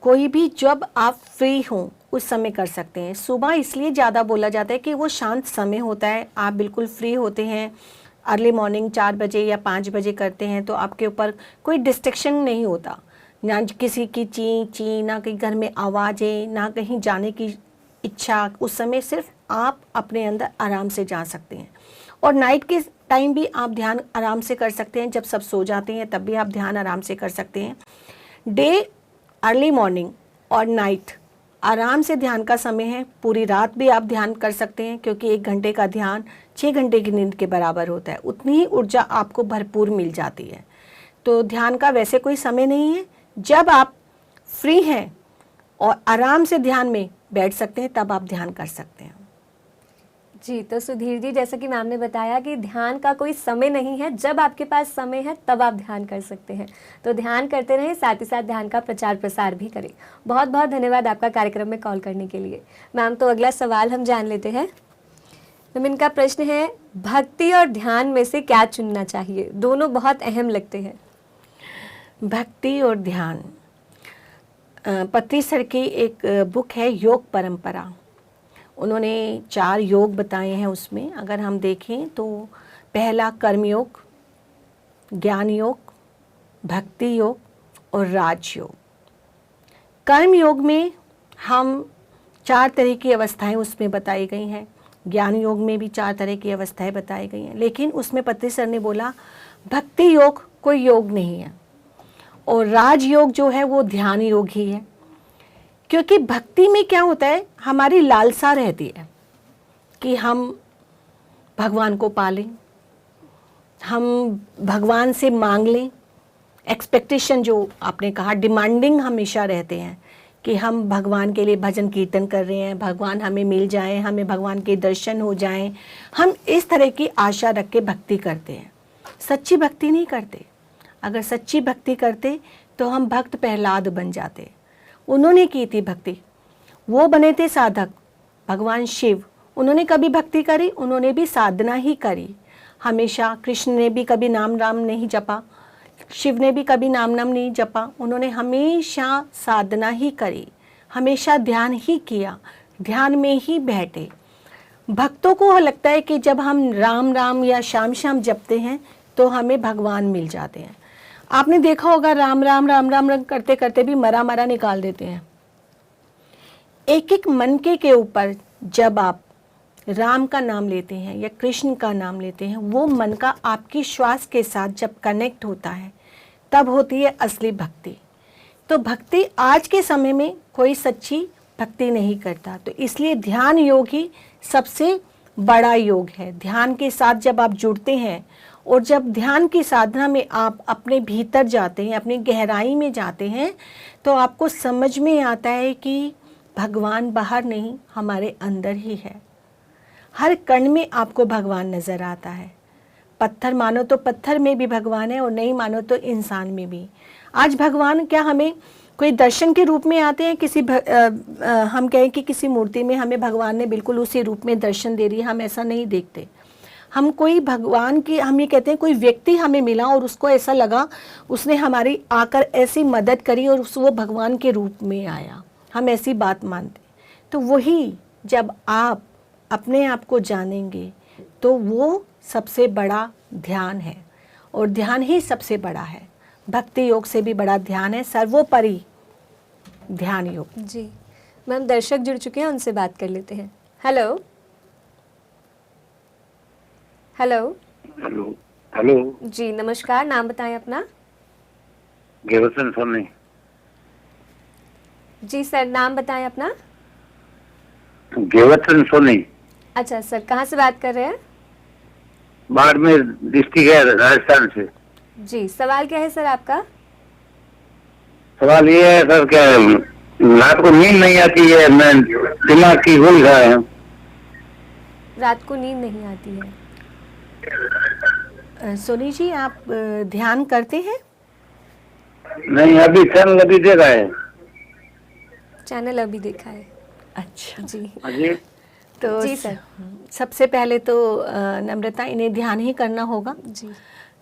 कोई भी जब आप फ्री हो उस समय कर सकते हैं। सुबह इसलिए ज़्यादा बोला जाता है कि वो शांत समय होता है, आप बिल्कुल फ्री होते हैं। अर्ली मॉर्निंग 4 बजे या 5 बजे करते हैं तो आपके ऊपर कोई डिस्ट्रैक्शन नहीं होता, ना किसी की ची ची, ना कहीं घर में आवाज़ें, ना कहीं जाने की इच्छा। उस समय सिर्फ आप अपने अंदर आराम से जा सकते हैं। और नाइट के टाइम भी आप ध्यान आराम से कर सकते हैं, जब सब सो जाते हैं तब भी आप ध्यान आराम से कर सकते हैं। डे, अर्ली मॉर्निंग और नाइट आराम से ध्यान का समय है। पूरी रात भी आप ध्यान कर सकते हैं, क्योंकि 1 घंटे का ध्यान 6 घंटे की नींद के बराबर होता है। उतनी ही ऊर्जा आपको भरपूर मिल जाती है। तो ध्यान का वैसे कोई समय नहीं है। जब आप फ्री हैं और आराम से ध्यान में बैठ सकते हैं तब आप ध्यान कर सकते हैं। जी, तो सुधीर जी, जैसा कि मैम ने बताया कि ध्यान का कोई समय नहीं है, जब आपके पास समय है तब आप ध्यान कर सकते हैं। तो ध्यान करते रहें, साथ ही साथ ध्यान का प्रचार प्रसार भी करें। बहुत बहुत धन्यवाद आपका कार्यक्रम में कॉल करने के लिए। मैम, तो अगला सवाल हम जान लेते हैं। मैम, इनका प्रश्न है, भक्ति और ध्यान में से क्या चुनना चाहिए? दोनों बहुत अहम लगते हैं। भक्ति और ध्यान, पत्री सर की एक बुक है योग परंपरा, उन्होंने 4 योग बताए हैं। उसमें अगर हम देखें तो पहला कर्म योग, ज्ञान योग, भक्ति योग और राज योग। कर्म योग में हम 4 तरह की अवस्थाएं उसमें बताई गई हैं, ज्ञान योग में भी 4 तरह की अवस्थाएं बताई गई हैं, लेकिन उसमें पत्री सर ने बोला भक्ति योग कोई योग नहीं है और राज योग जो है वो ध्यान योग ही है। क्योंकि भक्ति में क्या होता है, हमारी लालसा रहती है कि हम भगवान को पालें, हम भगवान से मांग लें। एक्सपेक्टेशन जो आपने कहा, डिमांडिंग हमेशा रहते हैं कि हम भगवान के लिए भजन कीर्तन कर रहे हैं, भगवान हमें मिल जाएं, हमें भगवान के दर्शन हो जाएं। हम इस तरह की आशा रख के भक्ति करते हैं, सच्ची भक्ति नहीं करते। अगर सच्ची भक्ति करते तो हम भक्त प्रहलाद बन जाते। उन्होंने की थी भक्ति, वो बने थे साधक। भगवान शिव, उन्होंने कभी भक्ति करी? उन्होंने भी साधना ही करी हमेशा। कृष्ण ने भी कभी नाम राम नहीं जपा, शिव ने भी कभी नाम नाम नहीं जपा। उन्होंने हमेशा साधना ही करी, हमेशा ध्यान ही किया, ध्यान में ही बैठे। भक्तों को लगता है कि जब हम राम राम या श्याम श्याम जपते हैं तो हमें भगवान मिल जाते हैं। आपने देखा होगा राम राम राम राम राम करते करते भी मरा मरा निकाल देते हैं। एक एक मनके के ऊपर जब आप राम का नाम लेते हैं या कृष्ण का नाम लेते हैं, वो मन का आपकी श्वास के साथ जब कनेक्ट होता है तब होती है असली भक्ति। तो भक्ति आज के समय में कोई सच्ची भक्ति नहीं करता, तो इसलिए ध्यान योग ही सबसे बड़ा योग है। ध्यान के साथ जब आप जुड़ते हैं और जब ध्यान की साधना में आप अपने भीतर जाते हैं, अपनी गहराई में जाते हैं, तो आपको समझ में आता है कि भगवान बाहर नहीं, हमारे अंदर ही है। हर कण में आपको भगवान नज़र आता है। पत्थर मानो तो पत्थर में भी भगवान है और नहीं मानो तो इंसान में भी। आज भगवान क्या हमें कोई दर्शन के रूप में आते हैं? हम कहें कि किसी मूर्ति में हमें भगवान ने बिल्कुल उसी रूप में दर्शन दे रही है, हम ऐसा नहीं देखते। हम कोई भगवान की, हम ये कहते हैं कोई व्यक्ति हमें मिला और उसको ऐसा लगा उसने हमारी आकर ऐसी मदद करी और वो भगवान के रूप में आया, हम ऐसी बात मानते। तो वही जब आप अपने आप को जानेंगे तो वो सबसे बड़ा ध्यान है और ध्यान ही सबसे बड़ा है। भक्ति योग से भी बड़ा ध्यान है, सर्वोपरि ध्यान योग। जी मैम, दर्शक जुड़ चुके हैं, उनसे बात कर लेते हैं। हेलो हेलो हेलो हेलो जी, नमस्कार, नाम बताएं अपना। गेवसन सोनी। जी सर, नाम बताएं अपना। गेवसन सोनी। अच्छा सर, कहाँ से बात कर रहे हैं? बाड़मेर डिस्ट्रिक्ट है, राजस्थान से। जी, सवाल क्या है सर आपका? सवाल ये है सर, क्या रात को नींद नहीं आती है, मैं दिमाग की भूल रहा है। रात को नींद नहीं आती है? सोनी जी, आप ध्यान करते हैं? नहीं, अभी चैनल अभी देखा है। चैनल अभी देखा है? अच्छा जी अजी तो जी सर। सबसे पहले तो नम्रता, इन्हें ध्यान ही करना होगा। जी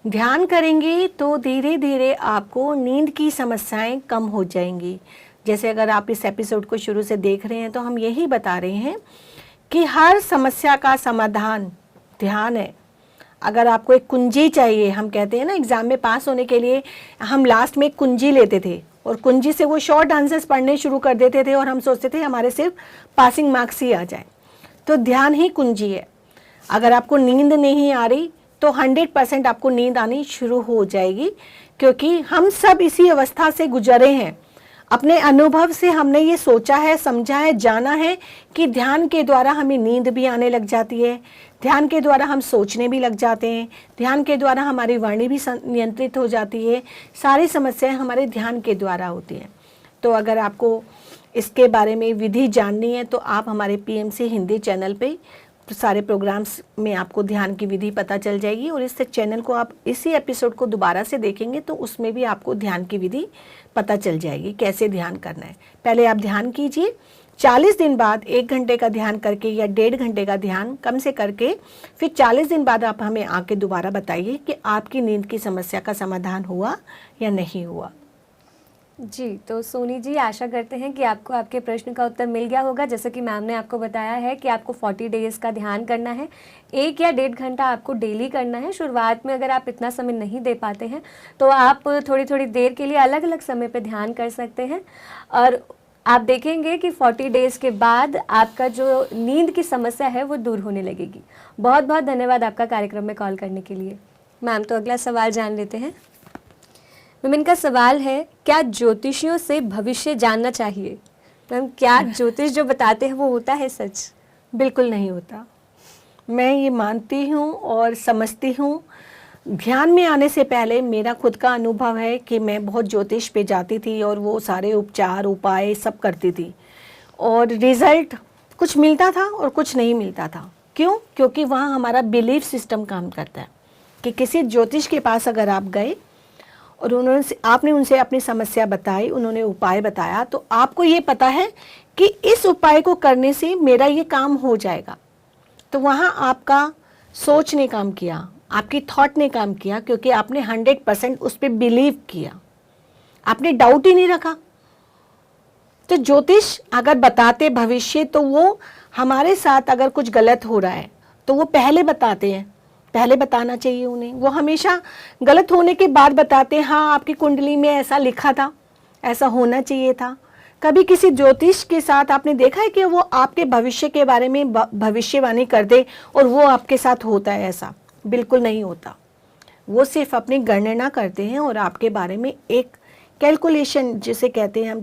ध्यान करेंगे तो धीरे धीरे आपको नींद की समस्याएं कम हो जाएंगी। जैसे अगर आप इस एपिसोड को शुरू से देख रहे हैं तो हम यही बता रहे हैं कि हर समस्या का समाधान ध्यान है। अगर आपको एक कुंजी चाहिए, हम कहते हैं ना एग्ज़ाम में पास होने के लिए हम लास्ट में एक कुंजी लेते थे और कुंजी से वो शॉर्ट आंसर्स पढ़ने शुरू कर देते थे और हम सोचते थे हमारे सिर्फ पासिंग मार्क्स ही आ जाए। तो ध्यान ही कुंजी है। अगर आपको नींद नहीं आ रही तो 100% आपको नींद आनी शुरू हो जाएगी, क्योंकि हम सब इसी अवस्था से गुजरे हैं। अपने अनुभव से हमने ये सोचा है, समझा है, जाना है कि ध्यान के द्वारा हमें नींद भी आने लग जाती है, ध्यान के द्वारा हम सोचने भी लग जाते हैं, ध्यान के द्वारा हमारी वाणी भी नियंत्रित हो जाती है। सारी समस्याएं हमारे ध्यान के द्वारा होती हैं। तो अगर आपको इसके बारे में विधि जाननी है तो आप हमारे PMC हिंदी चैनल पे सारे प्रोग्राम्स में आपको ध्यान की विधि पता चल जाएगी, और इस चैनल को आप इसी एपिसोड को दोबारा से देखेंगे तो उसमें भी आपको ध्यान की विधि पता चल जाएगी कैसे ध्यान करना है। पहले आप ध्यान कीजिए, 40 दिन बाद 1 घंटे का ध्यान करके या 1.5 घंटे का ध्यान कम से करके, फिर 40 दिन बाद आप हमें आके दोबारा बताइए कि आपकी नींद की समस्या का समाधान हुआ या नहीं हुआ। जी, तो सोनी जी, आशा करते हैं कि आपको आपके प्रश्न का उत्तर मिल गया होगा। जैसे कि मैम ने आपको बताया है कि आपको 40 डेज़ का ध्यान करना है, 1 या 1.5 घंटा आपको डेली करना है। शुरुआत में अगर आप इतना समय नहीं दे पाते हैं तो आप थोड़ी थोड़ी देर के लिए अलग अलग समय पे ध्यान कर सकते हैं, और आप देखेंगे कि 40 डेज़ के बाद आपका जो नींद की समस्या है वो दूर होने लगेगी। बहुत बहुत धन्यवाद आपका कार्यक्रम में कॉल करने के लिए। मैम, तो अगला सवाल जान लेते हैं। मैम, इनका सवाल है, क्या ज्योतिषियों से भविष्य जानना चाहिए? मैम, क्या ज्योतिष जो बताते हैं वो होता है सच? बिल्कुल नहीं होता। मैं ये मानती हूँ और समझती हूँ। ध्यान में आने से पहले मेरा खुद का अनुभव है कि मैं बहुत ज्योतिष पे जाती थी और वो सारे उपचार उपाय सब करती थी, और रिज़ल्ट कुछ मिलता था और कुछ नहीं मिलता था। क्यों? क्योंकि वहाँ हमारा बिलीफ सिस्टम काम करता है कि किसी ज्योतिष के पास अगर आप गए और आपने उनसे अपनी समस्या बताई, उन्होंने उपाय बताया, तो आपको ये पता है कि इस उपाय को करने से मेरा ये काम हो जाएगा। तो वहाँ आपका सोच ने काम किया, आपकी थॉट ने काम किया, क्योंकि आपने 100% उस पर बिलीव किया, आपने डाउट ही नहीं रखा। तो ज्योतिष अगर बताते भविष्य, तो वो हमारे साथ अगर कुछ गलत हो रहा है तो वो पहले बताते हैं, पहले बताना चाहिए उन्हें। वो हमेशा गलत होने के बाद बताते हैं, हाँ आपकी कुंडली में ऐसा लिखा था, ऐसा होना चाहिए था। कभी किसी ज्योतिष के साथ आपने देखा है कि वो आपके भविष्य के बारे में भविष्यवाणी कर दे और वो आपके साथ होता है? ऐसा बिल्कुल नहीं होता। वो सिर्फ अपनी गणना करते हैं और आपके बारे में एक कैलकुलेशन जिसे कहते हैं हम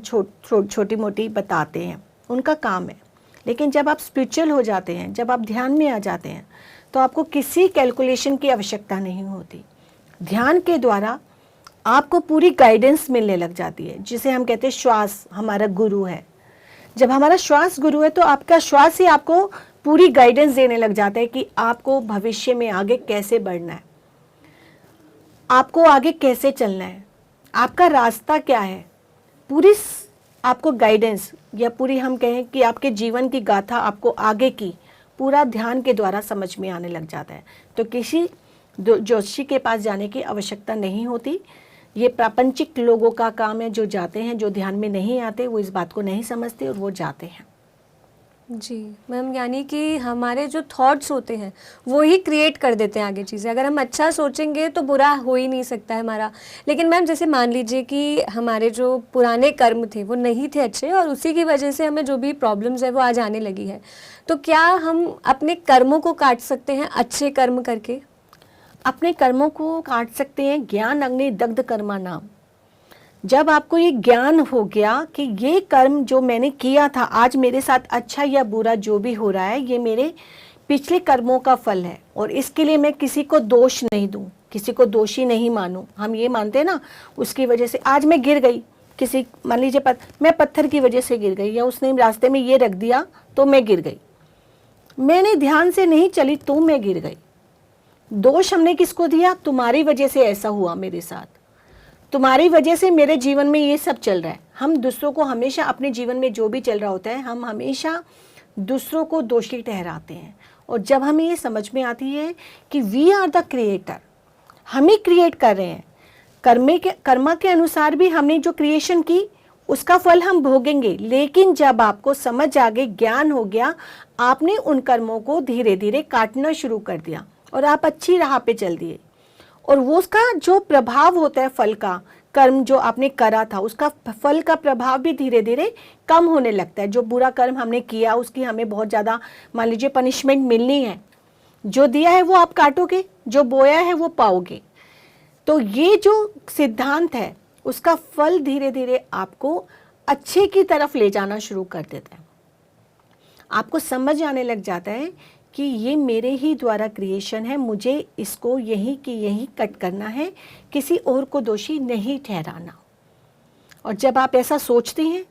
छोटी मोटी बताते हैं, उनका काम है। लेकिन जब आप स्पिरिचुअल हो जाते हैं, जब आप ध्यान में आ जाते हैं, तो आपको किसी कैलकुलेशन की आवश्यकता नहीं होती। ध्यान के द्वारा आपको पूरी गाइडेंस मिलने लग जाती है, जिसे हम कहते हैं श्वास हमारा गुरु है। जब हमारा श्वास गुरु है तो आपका श्वास ही आपको पूरी गाइडेंस देने लग जाता है कि आपको भविष्य में आगे कैसे बढ़ना है, आपको आगे कैसे चलना है, आपका रास्ता क्या है। पूरी आपको गाइडेंस, या पूरी हम कहें कि आपके जीवन की गाथा आपको आगे की पूरा ध्यान के द्वारा समझ में आने लग जाता है। तो किसी ज्योतिषी के पास जाने की आवश्यकता नहीं होती। ये प्रापंचिक लोगों का काम है जो जाते हैं, जो ध्यान में नहीं आते, वो इस बात को नहीं समझते और वो जाते हैं। जी मैम, यानी कि हमारे जो थॉट्स होते हैं वो ही क्रिएट कर देते हैं आगे चीज़ें। अगर हम अच्छा सोचेंगे तो बुरा हो ही नहीं सकता है हमारा। लेकिन मैम, जैसे मान लीजिए कि हमारे जो पुराने कर्म थे वो नहीं थे अच्छे, और उसी की वजह से हमें जो भी प्रॉब्लम्स है वो आज आने लगी है, तो क्या हम अपने कर्मों को काट सकते हैं अच्छे कर्म करके? अपने कर्मों को काट सकते हैं। ज्ञान अग्नि दग्ध कर्मा नाम। जब आपको ये ज्ञान हो गया कि ये कर्म जो मैंने किया था, आज मेरे साथ अच्छा या बुरा जो भी हो रहा है, ये मेरे पिछले कर्मों का फल है, और इसके लिए मैं किसी को दोष नहीं दूं, किसी को दोषी नहीं मानूं। हम ये मानते हैं ना, उसकी वजह से आज मैं गिर गई, किसी मान लीजिए मैं पत्थर की वजह से गिर गई, या उसने रास्ते में ये रख दिया तो मैं गिर गई, मैंने ध्यान से नहीं चली तो मैं गिर गई। दोष हमने किसको दिया? तुम्हारी वजह से ऐसा हुआ मेरे साथ, तुम्हारी वजह से मेरे जीवन में ये सब चल रहा है। हम दूसरों को हमेशा, अपने जीवन में जो भी चल रहा होता है, हम हमेशा दूसरों को दोषी ठहराते हैं। और जब हमें ये समझ में आती है कि वी आर द क्रिएटर, हम ही क्रिएट कर रहे हैं, कर्मा के अनुसार भी हमने जो क्रिएशन की उसका फल हम भोगेंगे। लेकिन जब आपको समझ आ गई, ज्ञान हो गया, आपने उन कर्मों को धीरे धीरे काटना शुरू कर दिया और आप अच्छी राह पे चल दिए। और वो उसका जो प्रभाव होता है, फल का, कर्म जो आपने करा था उसका फल का प्रभाव भी धीरे धीरे कम होने लगता है। जो बुरा कर्म हमने किया उसकी हमें बहुत ज़्यादा, मान लीजिए, पनिशमेंट मिलनी है। जो दिया है वो आप काटोगे, जो बोया है वो पाओगे। तो ये जो सिद्धांत है उसका फल धीरे धीरे आपको अच्छे की तरफ ले जाना शुरू कर देता है। आपको समझ आने लग जाता है कि ये मेरे ही द्वारा क्रिएशन है, मुझे इसको यहीं की यहीं कट करना है, किसी और को दोषी नहीं ठहराना। और जब आप ऐसा सोचते हैं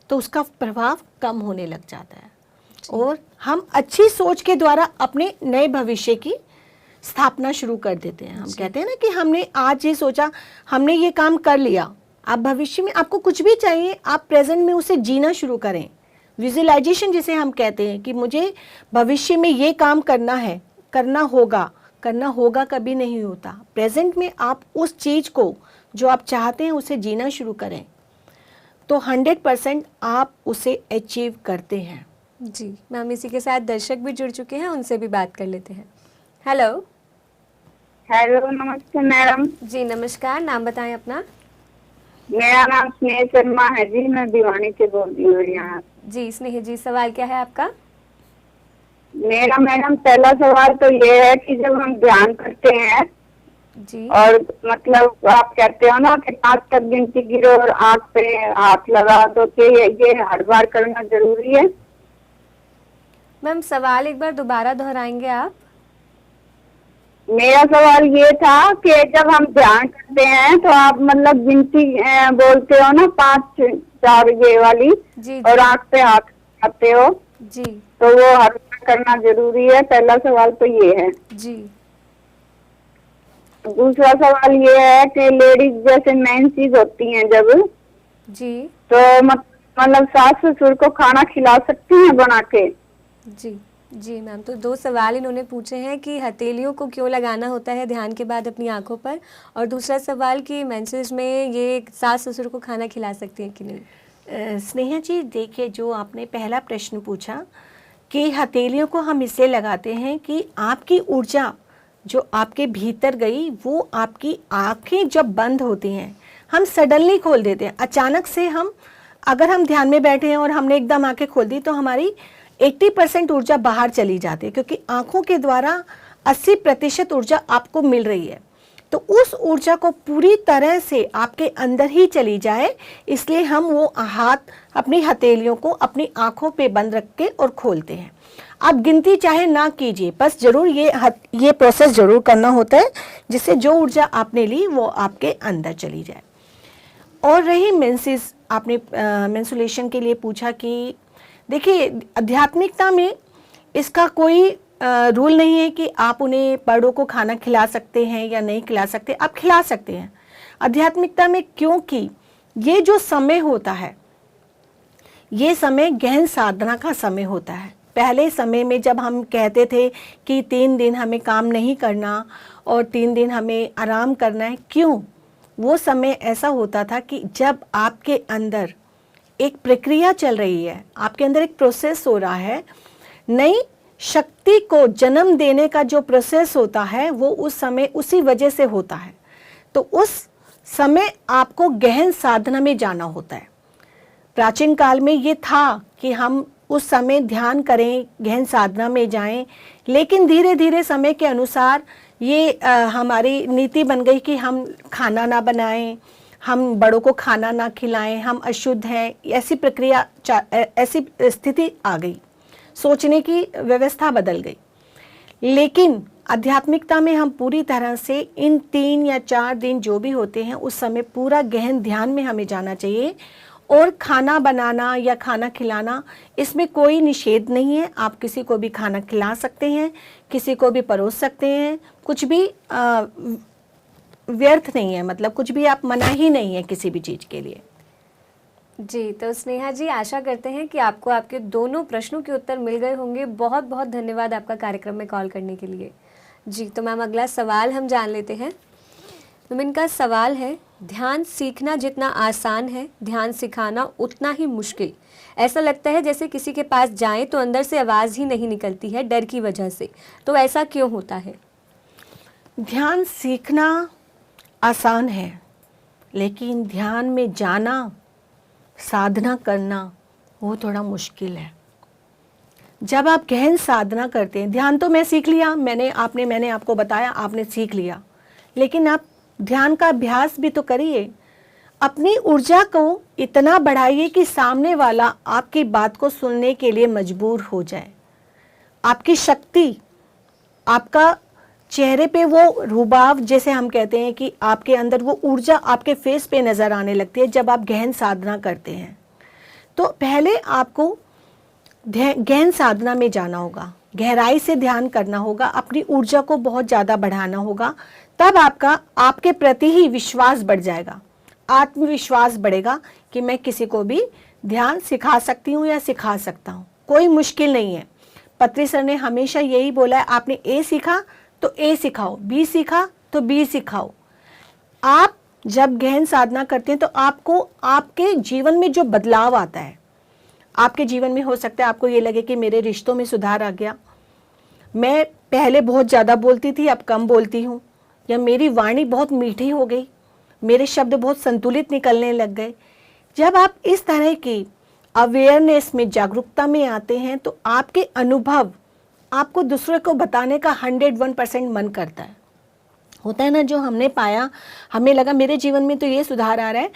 तो उसका प्रभाव कम होने लग जाता है और हम अच्छी सोच के द्वारा अपने नए भविष्य की स्थापना शुरू कर देते हैं। हम कहते हैं ना कि हमने आज ये सोचा, हमने ये काम कर लिया। आप भविष्य में आपको कुछ भी चाहिए, आप प्रेजेंट में उसे जीना शुरू करें। विजुअलाइजेशन जिसे हम कहते हैं कि मुझे भविष्य में ये काम करना है, करना होगा कभी नहीं होता। प्रेजेंट में आप उस चीज़ को जो आप चाहते हैं उसे जीना शुरू करें तो 100% आप उसे अचीव करते हैं। जी मैम, इसी के साथ दर्शक भी जुड़ चुके हैं, उनसे भी बात कर लेते हैं। हेलो। हेलो, नमस्ते मैडम। जी नमस्कार, नाम बताएं अपना। मेरा नाम स्नेह शर्मा है जी, मैं भिवानी से बोल रही हूँ यहाँ। जी स्नेह जी, सवाल क्या है आपका? मेरा मैडम पहला सवाल तो ये है कि जब हम ध्यान करते हैं जी और मतलब आप कहते हो ना कि 5 तक गिनती गिरो और आँख पे हाथ लगा दो, तो ये हर बार करना जरूरी है? मैम सवाल एक बार दोबारा दोहराएंगे आप? मेरा सवाल ये था कि जब हम ध्यान करते हैं तो आप मतलब गिनती बोलते हो ना 5 4 ये वाली, जी और आँख पे हाथ लगाते हो, जी तो वो हर बार करना जरूरी है? पहला सवाल तो ये है। जी दूसरा सवाल ये है कि लेडीज जैसे मेंसेस होती हैं जब, जी तो मतलब सास ससुर को खाना खिला सकती हैं बना के? जी जी मैम, तो 2 सवाल इन्होंने पूछे हैं कि हथेलियों को क्यों लगाना होता है ध्यान के बाद अपनी आंखों पर, और दूसरा सवाल कि मेंसेस में ये सास ससुर को खाना खिला सकती हैं कि नहीं। स्नेहा जी देखिए, जो आपने पहला प्रश्न पूछा कि हथेलियों को हम इसलिए लगाते हैं कि आपकी ऊर्जा जो आपके भीतर गई वो आपकी आंखें जब बंद होती हैं हम सडनली खोल देते हैं। अचानक से अगर हम ध्यान में बैठे हैं और हमने एकदम आंखें खोल दी तो हमारी 80% ऊर्जा बाहर चली जाती है, क्योंकि आंखों के द्वारा 80% ऊर्जा आपको मिल रही है। तो उस ऊर्जा को पूरी तरह से आपके अंदर ही चली जाए, इसलिए हम वो हाथ अपनी हथेलियों को अपनी आंखों पे बंद रख के और खोलते हैं। आप गिनती चाहे ना कीजिए, बस जरूर ये प्रोसेस जरूर करना होता है जिससे जो ऊर्जा आपने ली वो आपके अंदर चली जाए। और रही मेंसेस, आपने मेंसुलेशन के लिए पूछा कि देखिए आध्यात्मिकता में इसका कोई रूल नहीं है कि आप उन्हें बड़ों को खाना खिला सकते हैं या नहीं खिला सकते। आप खिला सकते हैं आध्यात्मिकता में, क्योंकि ये जो समय होता है ये समय गहन साधना का समय होता है। पहले समय में जब हम कहते थे कि 3 दिन हमें काम नहीं करना और 3 दिन हमें आराम करना है, क्यों? वो समय ऐसा होता था कि जब आपके अंदर एक प्रक्रिया चल रही है, आपके अंदर एक प्रोसेस हो रहा है, नई शक्ति को जन्म देने का जो प्रोसेस होता है वो उस समय उसी वजह से होता है। तो उस समय आपको गहन साधना में जाना होता है। प्राचीन काल में ये था कि हम उस समय ध्यान करें, गहन साधना में जाएं, लेकिन धीरे धीरे समय के अनुसार ये हमारी नीति बन गई कि हम खाना ना बनाएं, हम बड़ों को खाना ना खिलाएं, हम अशुद्ध हैं, ऐसी प्रक्रिया, ऐसी स्थिति आ गई, सोचने की व्यवस्था बदल गई। लेकिन आध्यात्मिकता में हम पूरी तरह से इन 3 या 4 दिन जो भी होते हैं उस समय पूरा गहन ध्यान में हमें जाना चाहिए। और खाना बनाना या खाना खिलाना, इसमें कोई निषेध नहीं है। आप किसी को भी खाना खिला सकते हैं, किसी को भी परोस सकते हैं, कुछ भी व्यर्थ नहीं है, मतलब कुछ भी आप मना ही नहीं है किसी भी चीज़ के लिए। जी, तो स्नेहा जी आशा करते हैं कि आपको आपके दोनों प्रश्नों के उत्तर मिल गए होंगे। बहुत बहुत धन्यवाद आपका कार्यक्रम में कॉल करने के लिए। जी, तो मैम अगला सवाल हम जान लेते हैं। मैम इनका सवाल है, ध्यान सीखना जितना आसान है, ध्यान सिखाना उतना ही मुश्किल। ऐसा लगता है जैसे किसी के पास जाएं तो अंदर से आवाज़ ही नहीं निकलती है डर की वजह से, तो ऐसा क्यों होता है? ध्यान सीखना आसान है, लेकिन ध्यान में जाना, साधना करना वो थोड़ा मुश्किल है। जब आप गहन साधना करते हैं, ध्यान तो मैं सीख लिया, मैंने आपको बताया, आपने सीख लिया, लेकिन आप ध्यान का अभ्यास भी तो करिए। अपनी ऊर्जा को इतना बढ़ाइए कि सामने वाला आपकी बात को सुनने के लिए मजबूर हो जाए। आपकी शक्ति, आपका चेहरे पे वो रुबाब, जैसे हम कहते हैं कि आपके अंदर वो ऊर्जा आपके फेस पे नज़र आने लगती है जब आप गहन साधना करते हैं। तो पहले आपको गहन साधना में जाना होगा, गहराई से ध्यान करना होगा, अपनी ऊर्जा को बहुत ज़्यादा बढ़ाना होगा। तब आपके प्रति ही विश्वास बढ़ जाएगा, आत्मविश्वास बढ़ेगा कि मैं किसी को भी ध्यान सिखा सकती हूँ या सिखा सकता हूँ। कोई मुश्किल नहीं है। पत्री सर ने हमेशा यही बोला है, आपने ए सीखा तो ए सिखाओ, बी सीखा तो बी सिखाओ। आप जब गहन साधना करते हैं तो आपको आपके जीवन में जो बदलाव आता है, आपके जीवन में हो सकता है आपको ये लगे कि मेरे रिश्तों में सुधार आ गया, मैं पहले बहुत ज़्यादा बोलती थी अब कम बोलती हूँ, या मेरी वाणी बहुत मीठी हो गई, मेरे शब्द बहुत संतुलित निकलने लग गए। जब आप इस तरह की अवेयरनेस में, जागरूकता में आते हैं तो आपके अनुभव आपको दूसरे को बताने का 101% मन करता है। होता है ना, जो हमने पाया, हमें लगा मेरे जीवन में तो ये सुधार आ रहा है,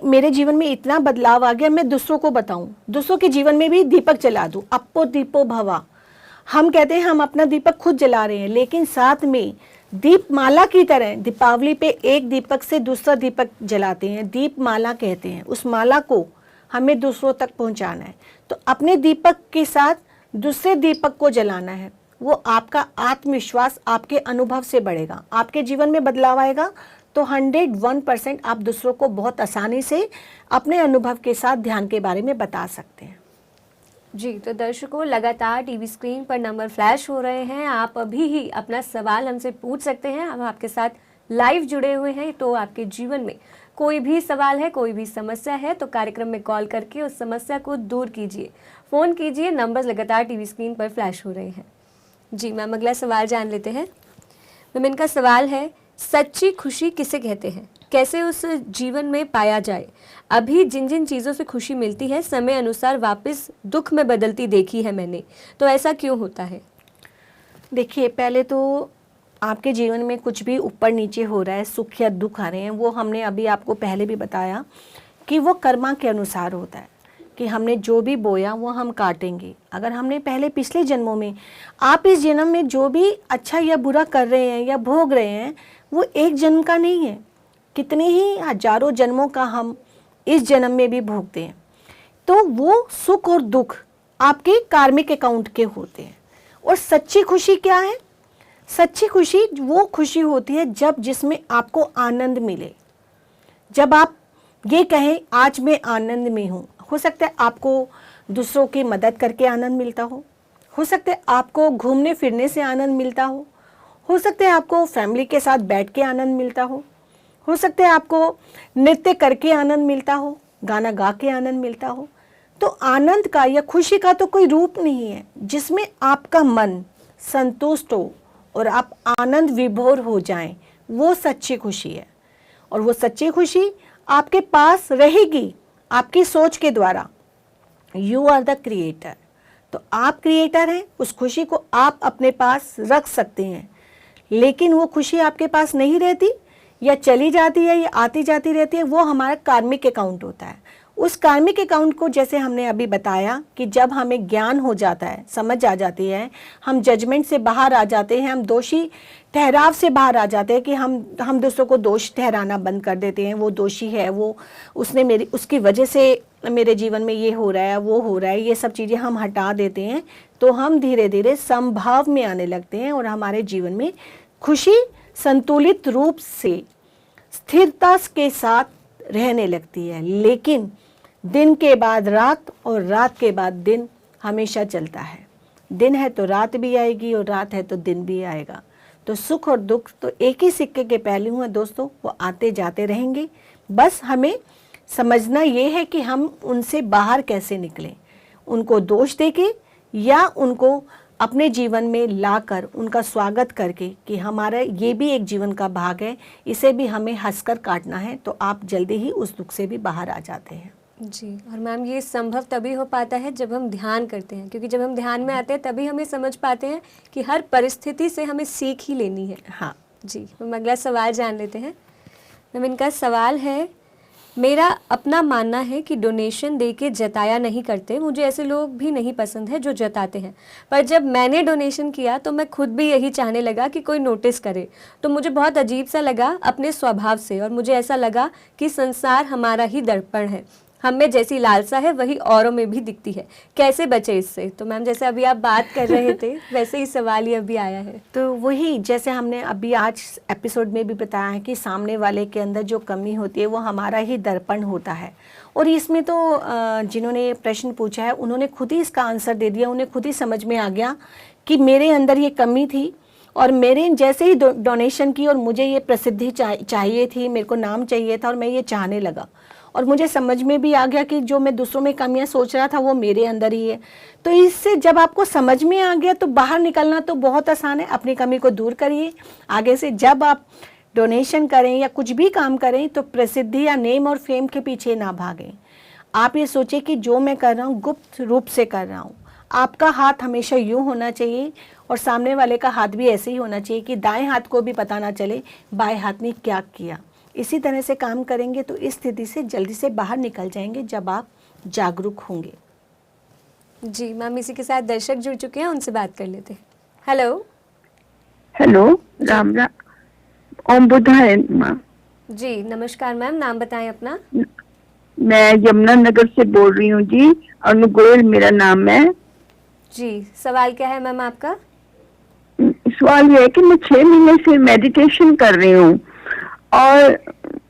मेरे जीवन में इतना बदलाव आ गया, मैं दूसरों को बताऊं, दूसरों के जीवन में भी दीपक जला दूं। अप्पो दीपो भवा, हम कहते हैं हम अपना दीपक खुद जला रहे हैं, लेकिन साथ में दीपमाला की तरह दीपावली पे एक दीपक से दूसरा दीपक जलाते हैं, दीपमाला कहते हैं। उस माला को हमें दूसरों तक पहुंचाना है। तो अपने दीपक के साथ दूसरे दीपक को जलाना है। वो आपका आत्मविश्वास आपके अनुभव से बढ़ेगा, आपके जीवन में बदलाव आएगा। तो 101% आप दूसरों को बहुत आसानी से अपने अनुभव के साथ ध्यान के बारे में बता सकते हैं। जी, तो दर्शकों, लगातार टीवी स्क्रीन पर नंबर फ्लैश हो रहे हैं। आप अभी ही अपना सवाल हमसे पूछ सकते हैं। हम आपके साथ लाइव जुड़े हुए हैं। तो आपके जीवन में कोई भी सवाल है, कोई भी समस्या है, तो कार्यक्रम में कॉल करके उस समस्या को दूर कीजिए, फ़ोन कीजिए। नंबर्स लगातार टीवी स्क्रीन पर फ्लैश हो रहे हैं। जी मैम, अगला सवाल जान लेते हैं। मैम, इनका सवाल है, सच्ची खुशी किसे कहते हैं, कैसे उस जीवन में पाया जाए? अभी जिन जिन चीज़ों से खुशी मिलती है, समय अनुसार वापस दुख में बदलती देखी है मैंने, तो ऐसा क्यों होता है? देखिए, पहले तो आपके जीवन में कुछ भी ऊपर नीचे हो रहा है, सुख या दुख आ रहे हैं, वो हमने अभी आपको पहले भी बताया कि वो कर्मा के अनुसार होता है, कि हमने जो भी बोया वो हम काटेंगे। अगर हमने पहले पिछले जन्मों में, आप इस जन्म में जो भी अच्छा या बुरा कर रहे हैं या भोग रहे हैं, वो एक जन्म का नहीं है, कितने ही हजारों जन्मों का हम इस जन्म में भी भोगते हैं। तो वो सुख और दुख आपके कार्मिक अकाउंट के होते हैं। और सच्ची खुशी क्या है? सच्ची खुशी वो खुशी होती है जब जिसमें आपको आनंद मिले, जब आप ये कहें आज मैं आनंद में हूँ। हो सकता है आपको दूसरों की मदद करके आनंद मिलता हो सकता है आपको घूमने फिरने से आनंद मिलता हो सकता है आपको फैमिली के साथ बैठ के आनंद मिलता हो सकता है आपको नृत्य करके आनंद मिलता हो, गाना गा के आनंद मिलता हो। तो आनंद का या खुशी का तो कोई रूप नहीं है जिसमें आपका मन संतुष्ट हो और आप आनंद विभोर हो जाएं, वो सच्ची खुशी है। और वो सच्ची खुशी आपके पास रहेगी आपकी सोच के द्वारा। यू आर द क्रिएटर, तो आप क्रिएटर हैं। उस खुशी को आप अपने पास रख सकते हैं, लेकिन वो खुशी आपके पास नहीं रहती या चली जाती है या आती जाती रहती है, वो हमारा कार्मिक अकाउंट होता है। उस कार्मिक अकाउंट को, जैसे हमने अभी बताया कि जब हमें ज्ञान हो जाता है, समझ आ जाती है, हम जजमेंट से बाहर आ जाते हैं, हम दोषी ठहराव से बाहर आ जाते हैं कि हम दूसरों को दोष ठहराना बंद कर देते हैं। वो दोषी है, वो उसने उसकी वजह से मेरे जीवन में ये हो रहा है, वो हो रहा है, ये सब चीज़ें हम हटा देते हैं। तो हम धीरे धीरे समभाव में आने लगते हैं और हमारे जीवन में खुशी संतुलित रूप से स्थिरता के साथ रहने लगती है। लेकिन दिन के बाद रात और रात के बाद दिन हमेशा चलता है। दिन है तो रात भी आएगी और रात है तो दिन भी आएगा। तो सुख और दुख तो एक ही सिक्के के पहलू हैं दोस्तों, वो आते जाते रहेंगे। बस हमें समझना ये है कि हम उनसे बाहर कैसे निकलें, उनको दोष देके या उनको अपने जीवन में लाकर उनका स्वागत करके कि हमारा ये भी एक जीवन का भाग है, इसे भी हमें हंसकर काटना है। तो आप जल्दी ही उस दुख से भी बाहर आ जाते हैं। जी, और मैम ये संभव तभी हो पाता है जब हम ध्यान करते हैं, क्योंकि जब हम ध्यान में आते हैं तभी हमें समझ पाते हैं कि हर परिस्थिति से हमें सीख ही लेनी है। हाँ जी, हम अगला सवाल जान लेते हैं। मैम, इनका सवाल है, मेरा अपना मानना है कि डोनेशन दे के जताया नहीं करते, मुझे ऐसे लोग भी नहीं पसंद है जो जताते हैं। पर जब मैंने डोनेशन किया तो मैं खुद भी यही चाहने लगा कि कोई नोटिस करे, तो मुझे बहुत अजीब सा लगा अपने स्वभाव से, और मुझे ऐसा लगा कि संसार हमारा ही दर्पण है, हम में जैसी लालसा है वही औरों में भी दिखती है, कैसे बचे इससे। तो मैम जैसे अभी आप बात कर रहे थे वैसे ही सवाल ही अभी आया है। तो वही जैसे हमने अभी आज एपिसोड में भी बताया है कि सामने वाले के अंदर जो कमी होती है वो हमारा ही दर्पण होता है। और इसमें तो जिन्होंने प्रश्न पूछा है उन्होंने खुद ही इसका आंसर दे दिया, उन्हें खुद ही समझ में आ गया कि मेरे अंदर ये कमी थी, और मेरे जैसे ही डोनेशन की और मुझे ये प्रसिद्धि चाहिए थी, मेरे को नाम चाहिए था और मैं ये चाहने लगा, और मुझे समझ में भी आ गया कि जो मैं दूसरों में कमियां सोच रहा था वो मेरे अंदर ही है। तो इससे जब आपको समझ में आ गया तो बाहर निकलना तो बहुत आसान है। अपनी कमी को दूर करिए। आगे से जब आप डोनेशन करें या कुछ भी काम करें तो प्रसिद्धि या नेम और फेम के पीछे ना भागें। आप ये सोचें कि जो मैं कर रहा हूँ गुप्त रूप से कर रहा हूँ। आपका हाथ हमेशा यूँ होना चाहिए और सामने वाले का हाथ भी ऐसे ही होना चाहिए कि दाएं हाथ को भी पता ना चले बाएं हाथ ने क्या किया। इसी तरह से काम करेंगे तो इस स्थिति से जल्दी से बाहर निकल जाएंगे जब आप जागरूक होंगे। जी मैम, इसी के साथ दर्शक जुड़ चुके हैं, उनसे बात कर लेते हैं। हेलो। हेलो, राम राम, ओम बुधाय माँ। जी नमस्कार मैम, नाम बताएं अपना। मैं यमुना नगर से बोल रही हूँ जी, अनु गोयल मेरा नाम है जी। सवाल क्या है मैम आपका? सवाल ये है कि मैं 6 महीने से मेडिटेशन कर रही हूँ और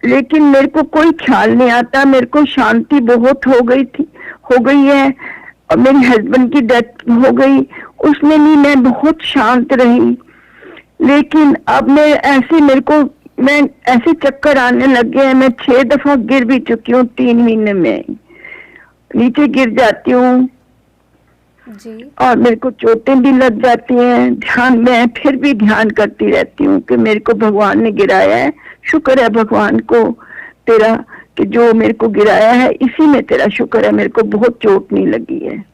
लेकिन मेरे को कोई ख्याल नहीं आता। मेरे को शांति बहुत हो गई है, और मेरे हस्बैंड की डेथ हो गई, उसमें भी मैं बहुत शांत रही। लेकिन अब मैं ऐसे चक्कर आने लग गए हैं। मैं 6 दफा गिर भी चुकी हूँ 3 महीने में, नीचे गिर जाती हूँ जी। और मेरे को चोटें भी लग जाती हैं। ध्यान में फिर भी ध्यान करती रहती हूँ कि मेरे को भगवान ने गिराया है, शुक्र है भगवान को तेरा कि जो मेरे को गिराया है इसी में तेरा शुक्र है, मेरे को बहुत चोट नहीं लगी है,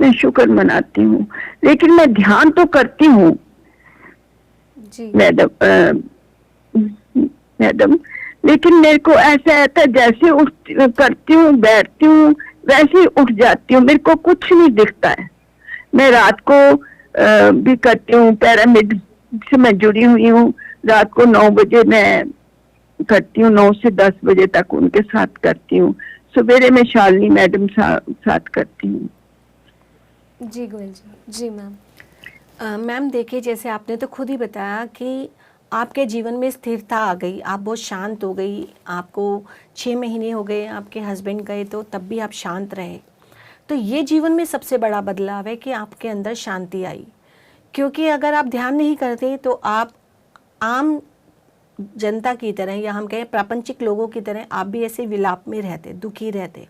मैं शुक्र मनाती हूँ। लेकिन मैं ध्यान तो करती हूँ जी मैडम, लेकिन मेरे को ऐसा आता है जैसे करती हूँ बैठती हूँ वैसे ही उठ जाती हूँ, मेरे को कुछ नहीं दिखता है। मैं रात को भी करती हूँ, पैरामिड से मैं जुड़ी हुई हूँ। रात को 9 बजे मैं करती हूँ, 9 से 10 बजे तक उनके साथ करती हूँ। सवेरे में शालिनी मैडम साथ करती हूँ। जी गोयल जी। जी मैम। मैम देखिए, जैसे आपने तो खुद ही बताया कि आपके जीवन में स्थिरता आ गई, आप बहुत शांत हो गई। आपको 6 महीने हो गए, आपके हस्बैंड गए तो तब भी आप शांत रहे। तो ये जीवन में सबसे बड़ा बदलाव है कि आपके अंदर शांति आई। क्योंकि अगर आप ध्यान नहीं करते तो आप आम जनता की तरह, या हम कहें प्रापंचिक लोगों की तरह, आप भी ऐसे विलाप में रहते, दुखी रहते।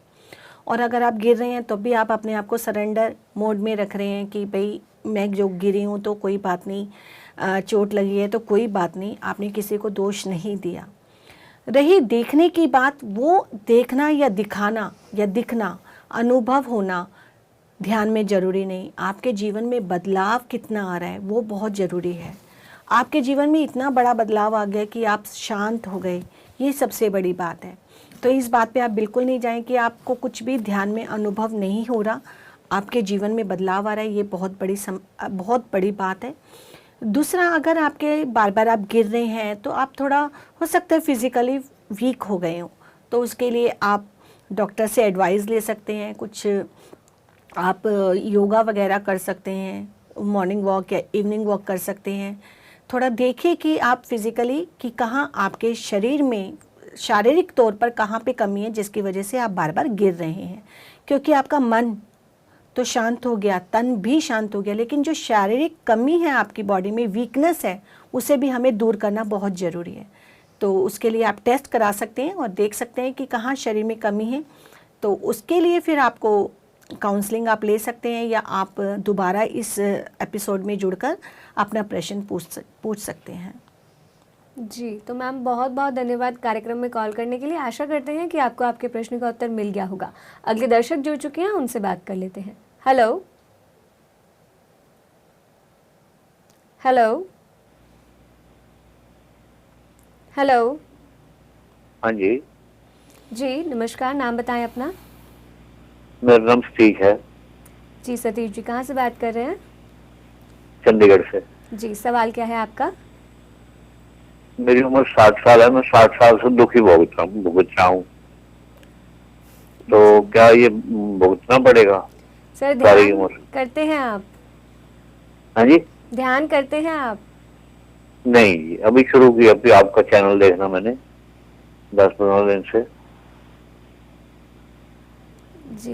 और अगर आप गिर रहे हैं तो भी आप अपने आप को सरेंडर मोड में रख रहे हैं कि भाई मैं जो गिरी हूँ तो कोई बात नहीं, चोट लगी है तो कोई बात नहीं, आपने किसी को दोष नहीं दिया। रही देखने की बात, वो देखना या दिखाना या दिखना, अनुभव होना ध्यान में ज़रूरी नहीं। आपके जीवन में बदलाव कितना आ रहा है वो बहुत ज़रूरी है। आपके जीवन में इतना बड़ा बदलाव आ गया कि आप शांत हो गए, ये सबसे बड़ी बात है। तो इस बात पे आप बिल्कुल नहीं जाएं कि आपको कुछ भी ध्यान में अनुभव नहीं हो रहा, आपके जीवन में बदलाव आ रहा है, ये बहुत बड़ी बात है। दूसरा, अगर आपके बार बार आप गिर रहे हैं तो आप थोड़ा हो सकता है फिज़िकली वीक हो गए हो, तो उसके लिए आप डॉक्टर से एडवाइस ले सकते हैं। कुछ आप योगा वगैरह कर सकते हैं, मॉर्निंग वॉक या इवनिंग वॉक कर सकते हैं। थोड़ा देखिए कि आप फिज़िकली कि कहाँ आपके शरीर में शारीरिक तौर पर कहाँ पे कमी है जिसकी वजह से आप बार बार गिर रहे हैं। क्योंकि आपका मन तो शांत हो गया, तन भी शांत हो गया, लेकिन जो शारीरिक कमी है आपकी बॉडी में, वीकनेस है, उसे भी हमें दूर करना बहुत ज़रूरी है। तो उसके लिए आप टेस्ट करा सकते हैं और देख सकते हैं कि कहाँ शरीर में कमी है। तो उसके लिए फिर आपको काउंसलिंग आप ले सकते हैं, या आप दोबारा इस एपिसोड में जुड़कर अपना प्रश्न पूछ सकते हैं। जी, तो मैम बहुत बहुत धन्यवाद कार्यक्रम में कॉल करने के लिए। आशा करते हैं कि आपको आपके प्रश्न का उत्तर मिल गया होगा। अगले दर्शक जुड़ चुके हैं, उनसे बात कर लेते हैं। Hello hello hello. हाँ जी। जी नमस्कार, नाम बताएं अपना। मेरा नाम सतीश है, जी सतीश जी, कहाँ से बात कर रहे हैं? चंडीगढ़ से। जी, सवाल क्या है आपका? मेरी उम्र 60 साल है, मैं 60 साल से दुखी भुगत रहा हूँ, तो क्या ये भुगतना पड़ेगा सर सारी ध्यान उम्र? करते हैं आप? हाँ जी? ध्यान करते हैं आप? नहीं, अभी शुरू किया, अभी आपका चैनल देखना मैंने 10-15 दिन से। जी,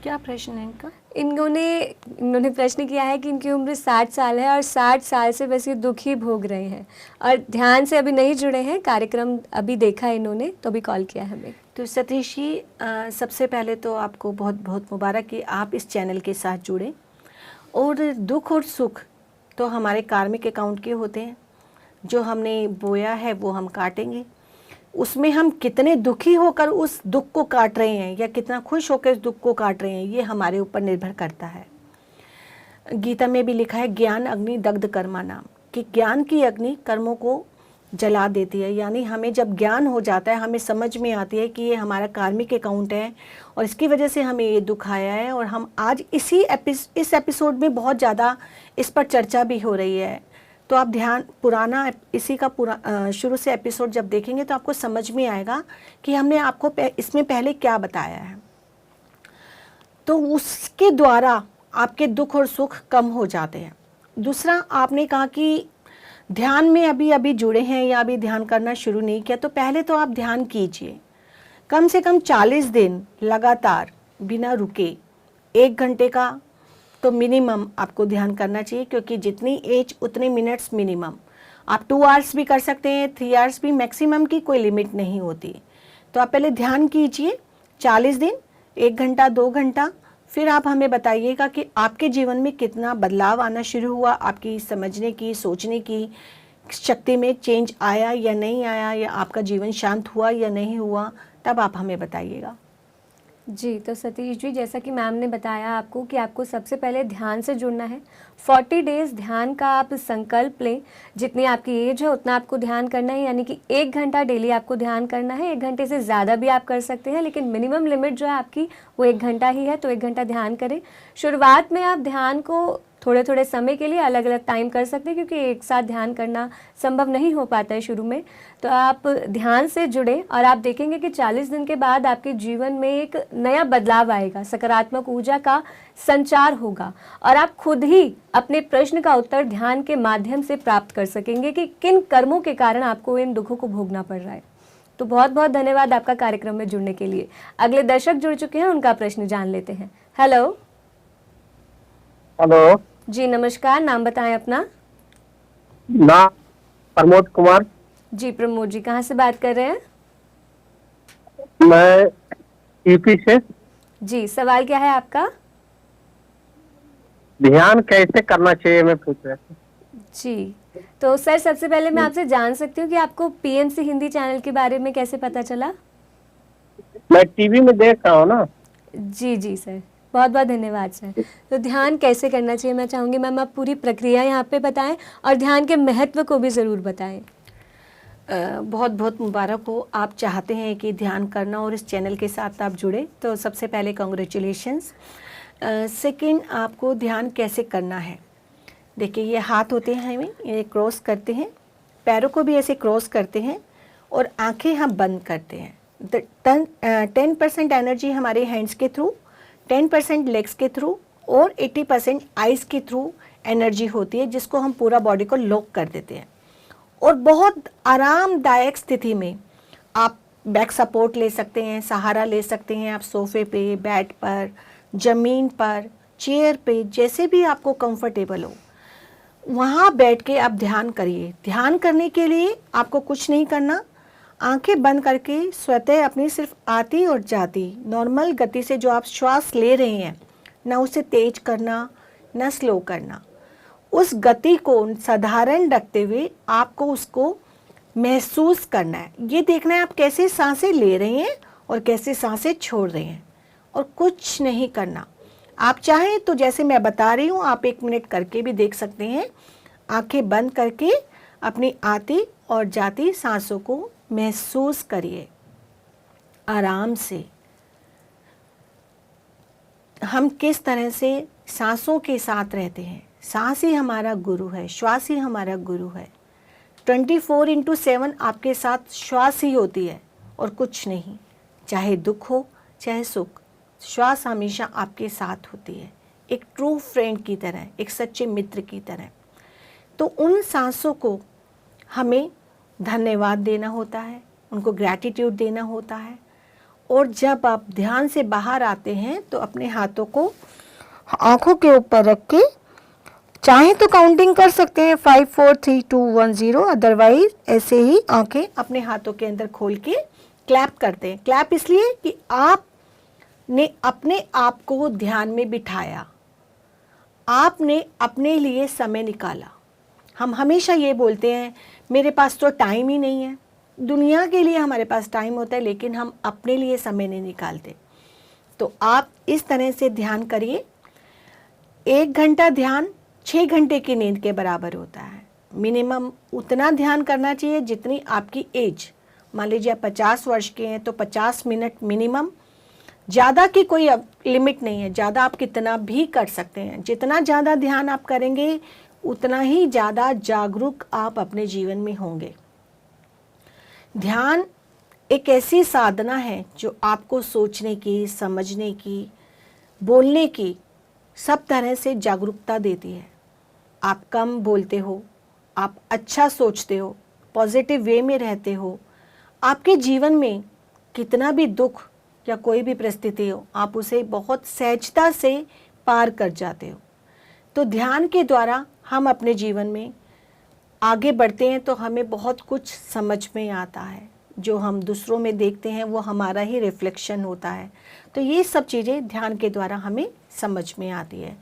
क्या प्रश्न है इनका? इन्होंने प्रश्न किया है कि इनकी उम्र 60 साल है और 60 साल से बस ये दुख ही भोग रहे हैं और ध्यान से अभी नहीं जुड़े हैं, कार्यक्रम अभी देखा है इन्होंने तो अभी कॉल किया हमें। तो सतीश जी, सबसे पहले तो आपको बहुत बहुत मुबारक कि आप इस चैनल के साथ जुड़े। और दुख और सुख तो हमारे कार्मिक अकाउंट के होते हैं, जो हमने बोया है वो हम काटेंगे। उसमें हम कितने दुखी होकर उस दुख को काट रहे हैं या कितना खुश होकर उस दुख को काट रहे हैं, ये हमारे ऊपर निर्भर करता है। गीता में भी लिखा है ज्ञान अग्नि दग्ध कर्मा नाम, कि ज्ञान की अग्नि कर्मों को जला देती है। यानी हमें जब ज्ञान हो जाता है, हमें समझ में आती है कि ये हमारा कार्मिक अकाउंट है और इसकी वजह से हमें ये दुख आया है। और हम आज इस एपिसोड में बहुत ज़्यादा इस पर चर्चा भी हो रही है। तो आप ध्यान पुराना इसी का शुरू से एपिसोड जब देखेंगे तो आपको समझ में आएगा कि हमने आपको इसमें पहले क्या बताया है। तो उसके द्वारा आपके दुख और सुख कम हो जाते हैं। दूसरा, आपने कहा कि ध्यान में अभी जुड़े हैं या अभी ध्यान करना शुरू नहीं किया, तो पहले तो आप ध्यान कीजिए कम से कम 40 दिन लगातार बिना रुके, 1 घंटे का तो मिनिमम आपको ध्यान करना चाहिए, क्योंकि जितनी एज उतने मिनट्स मिनिमम। आप 2 आवर्स भी कर सकते हैं, 3 आवर्स भी, मैक्सिमम की कोई लिमिट नहीं होती। तो आप पहले ध्यान कीजिए 40 दिन, 1 घंटा 2 घंटा, फिर आप हमें बताइएगा कि आपके जीवन में कितना बदलाव आना शुरू हुआ, आपकी समझने की, सोचने की शक्ति में चेंज आया या नहीं आया, या आपका जीवन शांत हुआ या नहीं हुआ, तब आप हमें बताइएगा। जी, तो सतीश जी, जैसा कि मैम ने बताया आपको कि आपको सबसे पहले ध्यान से जुड़ना है। 40 डेज़ ध्यान का आप संकल्प लें, जितनी आपकी एज है उतना आपको ध्यान करना है, यानी कि 1 घंटा डेली आपको ध्यान करना है। 1 घंटे से ज़्यादा भी आप कर सकते हैं, लेकिन मिनिमम लिमिट जो है आपकी वो 1 घंटा ही है, तो 1 घंटा ध्यान करें। शुरुआत में आप ध्यान को थोड़े थोड़े समय के लिए अलग अलग टाइम कर सकते हैं, क्योंकि एक साथ ध्यान करना संभव नहीं हो पाता है शुरू में। तो आप ध्यान से जुड़े और आप देखेंगे कि 40 दिन के बाद आपके जीवन में एक नया बदलाव आएगा, सकारात्मक ऊर्जा का संचार होगा और आप खुद ही अपने प्रश्न का उत्तर ध्यान के माध्यम से प्राप्त कर सकेंगे कि किन कर्मों के कारण आपको इन दुखों को भोगना पड़ रहा है। तो बहुत बहुत धन्यवाद आपका कार्यक्रम में जुड़ने के लिए। अगले दर्शक जुड़ चुके हैं, उनका प्रश्न जान लेते हैं। हेलो। हेलो जी नमस्कार, नाम बताएं अपना। नाम प्रमोद कुमार। जी प्रमोद जी, कहाँ से बात कर रहे हैं? मैं यूपी से। जी, सवाल क्या है आपका? ध्यान कैसे करना चाहिए मैं पूछ रहा था। जी, तो सर सबसे पहले मैं आपसे जान सकती हूँ कि आपको पीएमसी हिंदी चैनल के बारे में कैसे पता चला? मैं टीवी में देख रहा हूँ ना। जी जी सर, बहुत बहुत धन्यवाद सर। तो ध्यान कैसे करना चाहिए, मैं चाहूँगी मैम आप पूरी प्रक्रिया यहाँ पे बताएं और ध्यान के महत्व को भी ज़रूर बताएं। बहुत बहुत मुबारक हो, आप चाहते हैं कि ध्यान करना और इस चैनल के साथ आप जुड़े, तो सबसे पहले कॉन्ग्रेचुलेशंस। सेकंड, आपको ध्यान कैसे करना है। देखिए, ये हाथ होते हैं हमें, ये क्रॉस करते हैं, पैरों को भी ऐसे क्रॉस करते हैं और आंखें हम बंद करते हैं। 10% एनर्जी हमारे हैंड्स के थ्रू, 10% लेग्स के थ्रू और 80% आइज़ के थ्रू एनर्जी होती है, जिसको हम पूरा बॉडी को लॉक कर देते हैं। और बहुत आरामदायक स्थिति में आप बैक सपोर्ट ले सकते हैं, सहारा ले सकते हैं। आप सोफे पे, बेड पर, ज़मीन पर, चेयर पे, जैसे भी आपको कंफर्टेबल हो वहाँ बैठ के आप ध्यान करिए। ध्यान करने के लिए आपको कुछ नहीं करना, आंखें बंद करके स्वतः अपनी सिर्फ आती और जाती नॉर्मल गति से जो आप श्वास ले रहे हैं, ना उसे तेज करना ना स्लो करना, उस गति को साधारण रखते हुए आपको उसको महसूस करना है। ये देखना है आप कैसे सांसें ले रहे हैं और कैसे सांसें छोड़ रहे हैं, और कुछ नहीं करना। आप चाहें तो जैसे मैं बता रही हूँ आप 1 मिनट करके भी देख सकते हैं। आंखें बंद करके अपनी आती और जाती सांसों को महसूस करिए। आराम से हम किस तरह से सांसों के साथ रहते हैं। सांस ही हमारा गुरु है, श्वास ही हमारा गुरु है। 24/7 आपके साथ श्वास ही होती है और कुछ नहीं। चाहे दुख हो चाहे सुख, श्वास हमेशा आपके साथ होती है, एक ट्रू फ्रेंड की तरह, एक सच्चे मित्र की तरह। तो उन सांसों को हमें धन्यवाद देना होता है, उनको ग्रैटिट्यूड देना होता है। और जब आप ध्यान से बाहर आते हैं तो अपने हाथों को आंखों के ऊपर रख के चाहे तो काउंटिंग कर सकते हैं 5 4 3 2 1 0, अदरवाइज ऐसे ही आंखें अपने हाथों के अंदर खोल के क्लैप करते हैं। क्लैप इसलिए कि आपने अपने आप को ध्यान में बिठाया, आपने अपने लिए समय निकाला। हम हमेशा ये बोलते हैं मेरे पास तो टाइम ही नहीं है। दुनिया के लिए हमारे पास टाइम होता है, लेकिन हम अपने लिए समय नहीं निकालते। तो आप इस तरह से ध्यान करिए। 1 घंटा ध्यान 6 घंटे की नींद के बराबर होता है। मिनिमम उतना ध्यान करना चाहिए जितनी आपकी एज। मान लीजिए आप 50 वर्ष के हैं तो 50 मिनट मिनिमम, ज़्यादा की कोई लिमिट नहीं है। ज़्यादा आप कितना भी कर सकते हैं। जितना ज़्यादा ध्यान आप करेंगे उतना ही ज़्यादा जागरूक आप अपने जीवन में होंगे। ध्यान एक ऐसी साधना है जो आपको सोचने की, समझने की, बोलने की सब तरह से जागरूकता देती है। आप कम बोलते हो, आप अच्छा सोचते हो, पॉजिटिव वे में रहते हो, आपके जीवन में कितना भी दुख या कोई भी परिस्थिति हो, आप उसे बहुत सहजता से पार कर जाते हो। तो ध्यान के द्वारा हम अपने जीवन में आगे बढ़ते हैं तो हमें बहुत कुछ समझ में आता है। जो हम दूसरों में देखते हैं वो हमारा ही रिफ्लेक्शन होता है। तो ये सब चीज़ें ध्यान के द्वारा हमें समझ में आती है।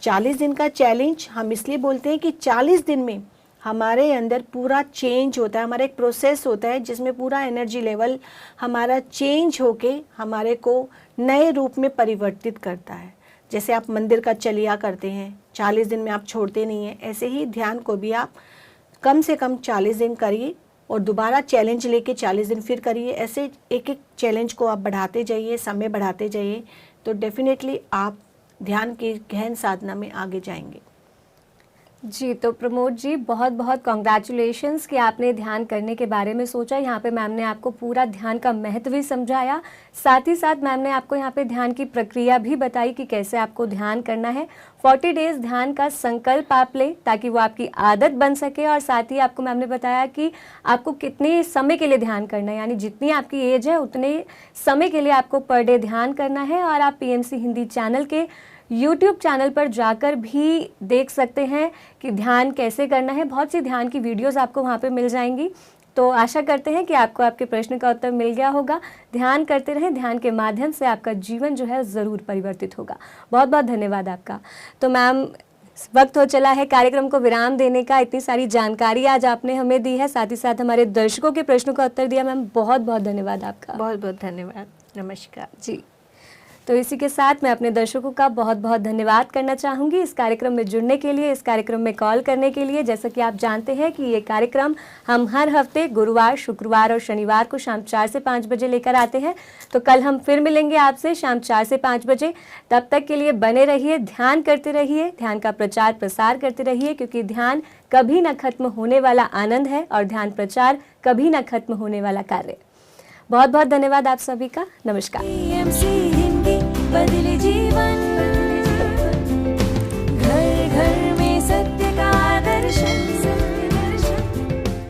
40 दिन का चैलेंज हम इसलिए बोलते हैं कि 40 दिन में हमारे अंदर पूरा चेंज होता है। हमारा एक प्रोसेस होता है जिसमें पूरा एनर्जी लेवल हमारा चेंज होके हमारे को नए रूप में परिवर्तित करता है। जैसे आप मंदिर का चलिया करते हैं, 40 दिन में आप छोड़ते नहीं हैं, ऐसे ही ध्यान को भी आप कम से कम 40 दिन करिए और दोबारा चैलेंज लेके 40 दिन फिर करिए। ऐसे एक एक चैलेंज को आप बढ़ाते जाइए, समय बढ़ाते जाइए, तो डेफिनेटली आप ध्यान की गहन साधना में आगे जाएंगे। जी, तो प्रमोद जी बहुत बहुत कॉन्ग्रेचुलेशंस कि आपने ध्यान करने के बारे में सोचा। यहाँ पे मैम ने आपको पूरा ध्यान का महत्व भी समझाया, साथ ही साथ मैम ने आपको यहाँ पे ध्यान की प्रक्रिया भी बताई कि कैसे आपको ध्यान करना है। 40 डेज ध्यान का संकल्प आप लें ताकि वो आपकी आदत बन सके, और साथ ही आपको मैम ने बताया कि आपको कितने समय के लिए ध्यान करना है, यानी जितनी आपकी एज है उतने समय के लिए आपको पर डे ध्यान करना है। और आप पीएमसी हिंदी चैनल के YouTube चैनल पर जाकर भी देख सकते हैं कि ध्यान कैसे करना है। बहुत सी ध्यान की वीडियोस आपको वहाँ पे मिल जाएंगी। तो आशा करते हैं कि आपको आपके प्रश्न का उत्तर मिल गया होगा। ध्यान करते रहें, ध्यान के माध्यम से आपका जीवन जो है ज़रूर परिवर्तित होगा। बहुत बहुत धन्यवाद आपका। तो मैम वक्त हो चला है कार्यक्रम को विराम देने का। इतनी सारी जानकारी आज आपने हमें दी है, साथ ही साथ हमारे दर्शकों के प्रश्नों का उत्तर दिया। मैम बहुत बहुत धन्यवाद आपका। बहुत बहुत धन्यवाद। नमस्कार जी। तो इसी के साथ मैं अपने दर्शकों का बहुत बहुत धन्यवाद करना चाहूँगी इस कार्यक्रम में जुड़ने के लिए, इस कार्यक्रम में कॉल करने के लिए। जैसा कि आप जानते हैं कि ये कार्यक्रम हम हर हफ्ते गुरुवार, शुक्रवार और शनिवार को शाम 4 से 5 बजे लेकर आते हैं। तो कल हम फिर मिलेंगे आपसे शाम 4 से 5 बजे। तब तक के लिए बने रहिए, ध्यान करते रहिए, ध्यान का प्रचार प्रसार करते रहिए, क्योंकि ध्यान कभी न खत्म होने वाला आनंद है और ध्यान प्रचार कभी न खत्म होने वाला कार्य। बहुत बहुत धन्यवाद आप सभी का। नमस्कार। पीएमसी हिंदी बदले जीवन।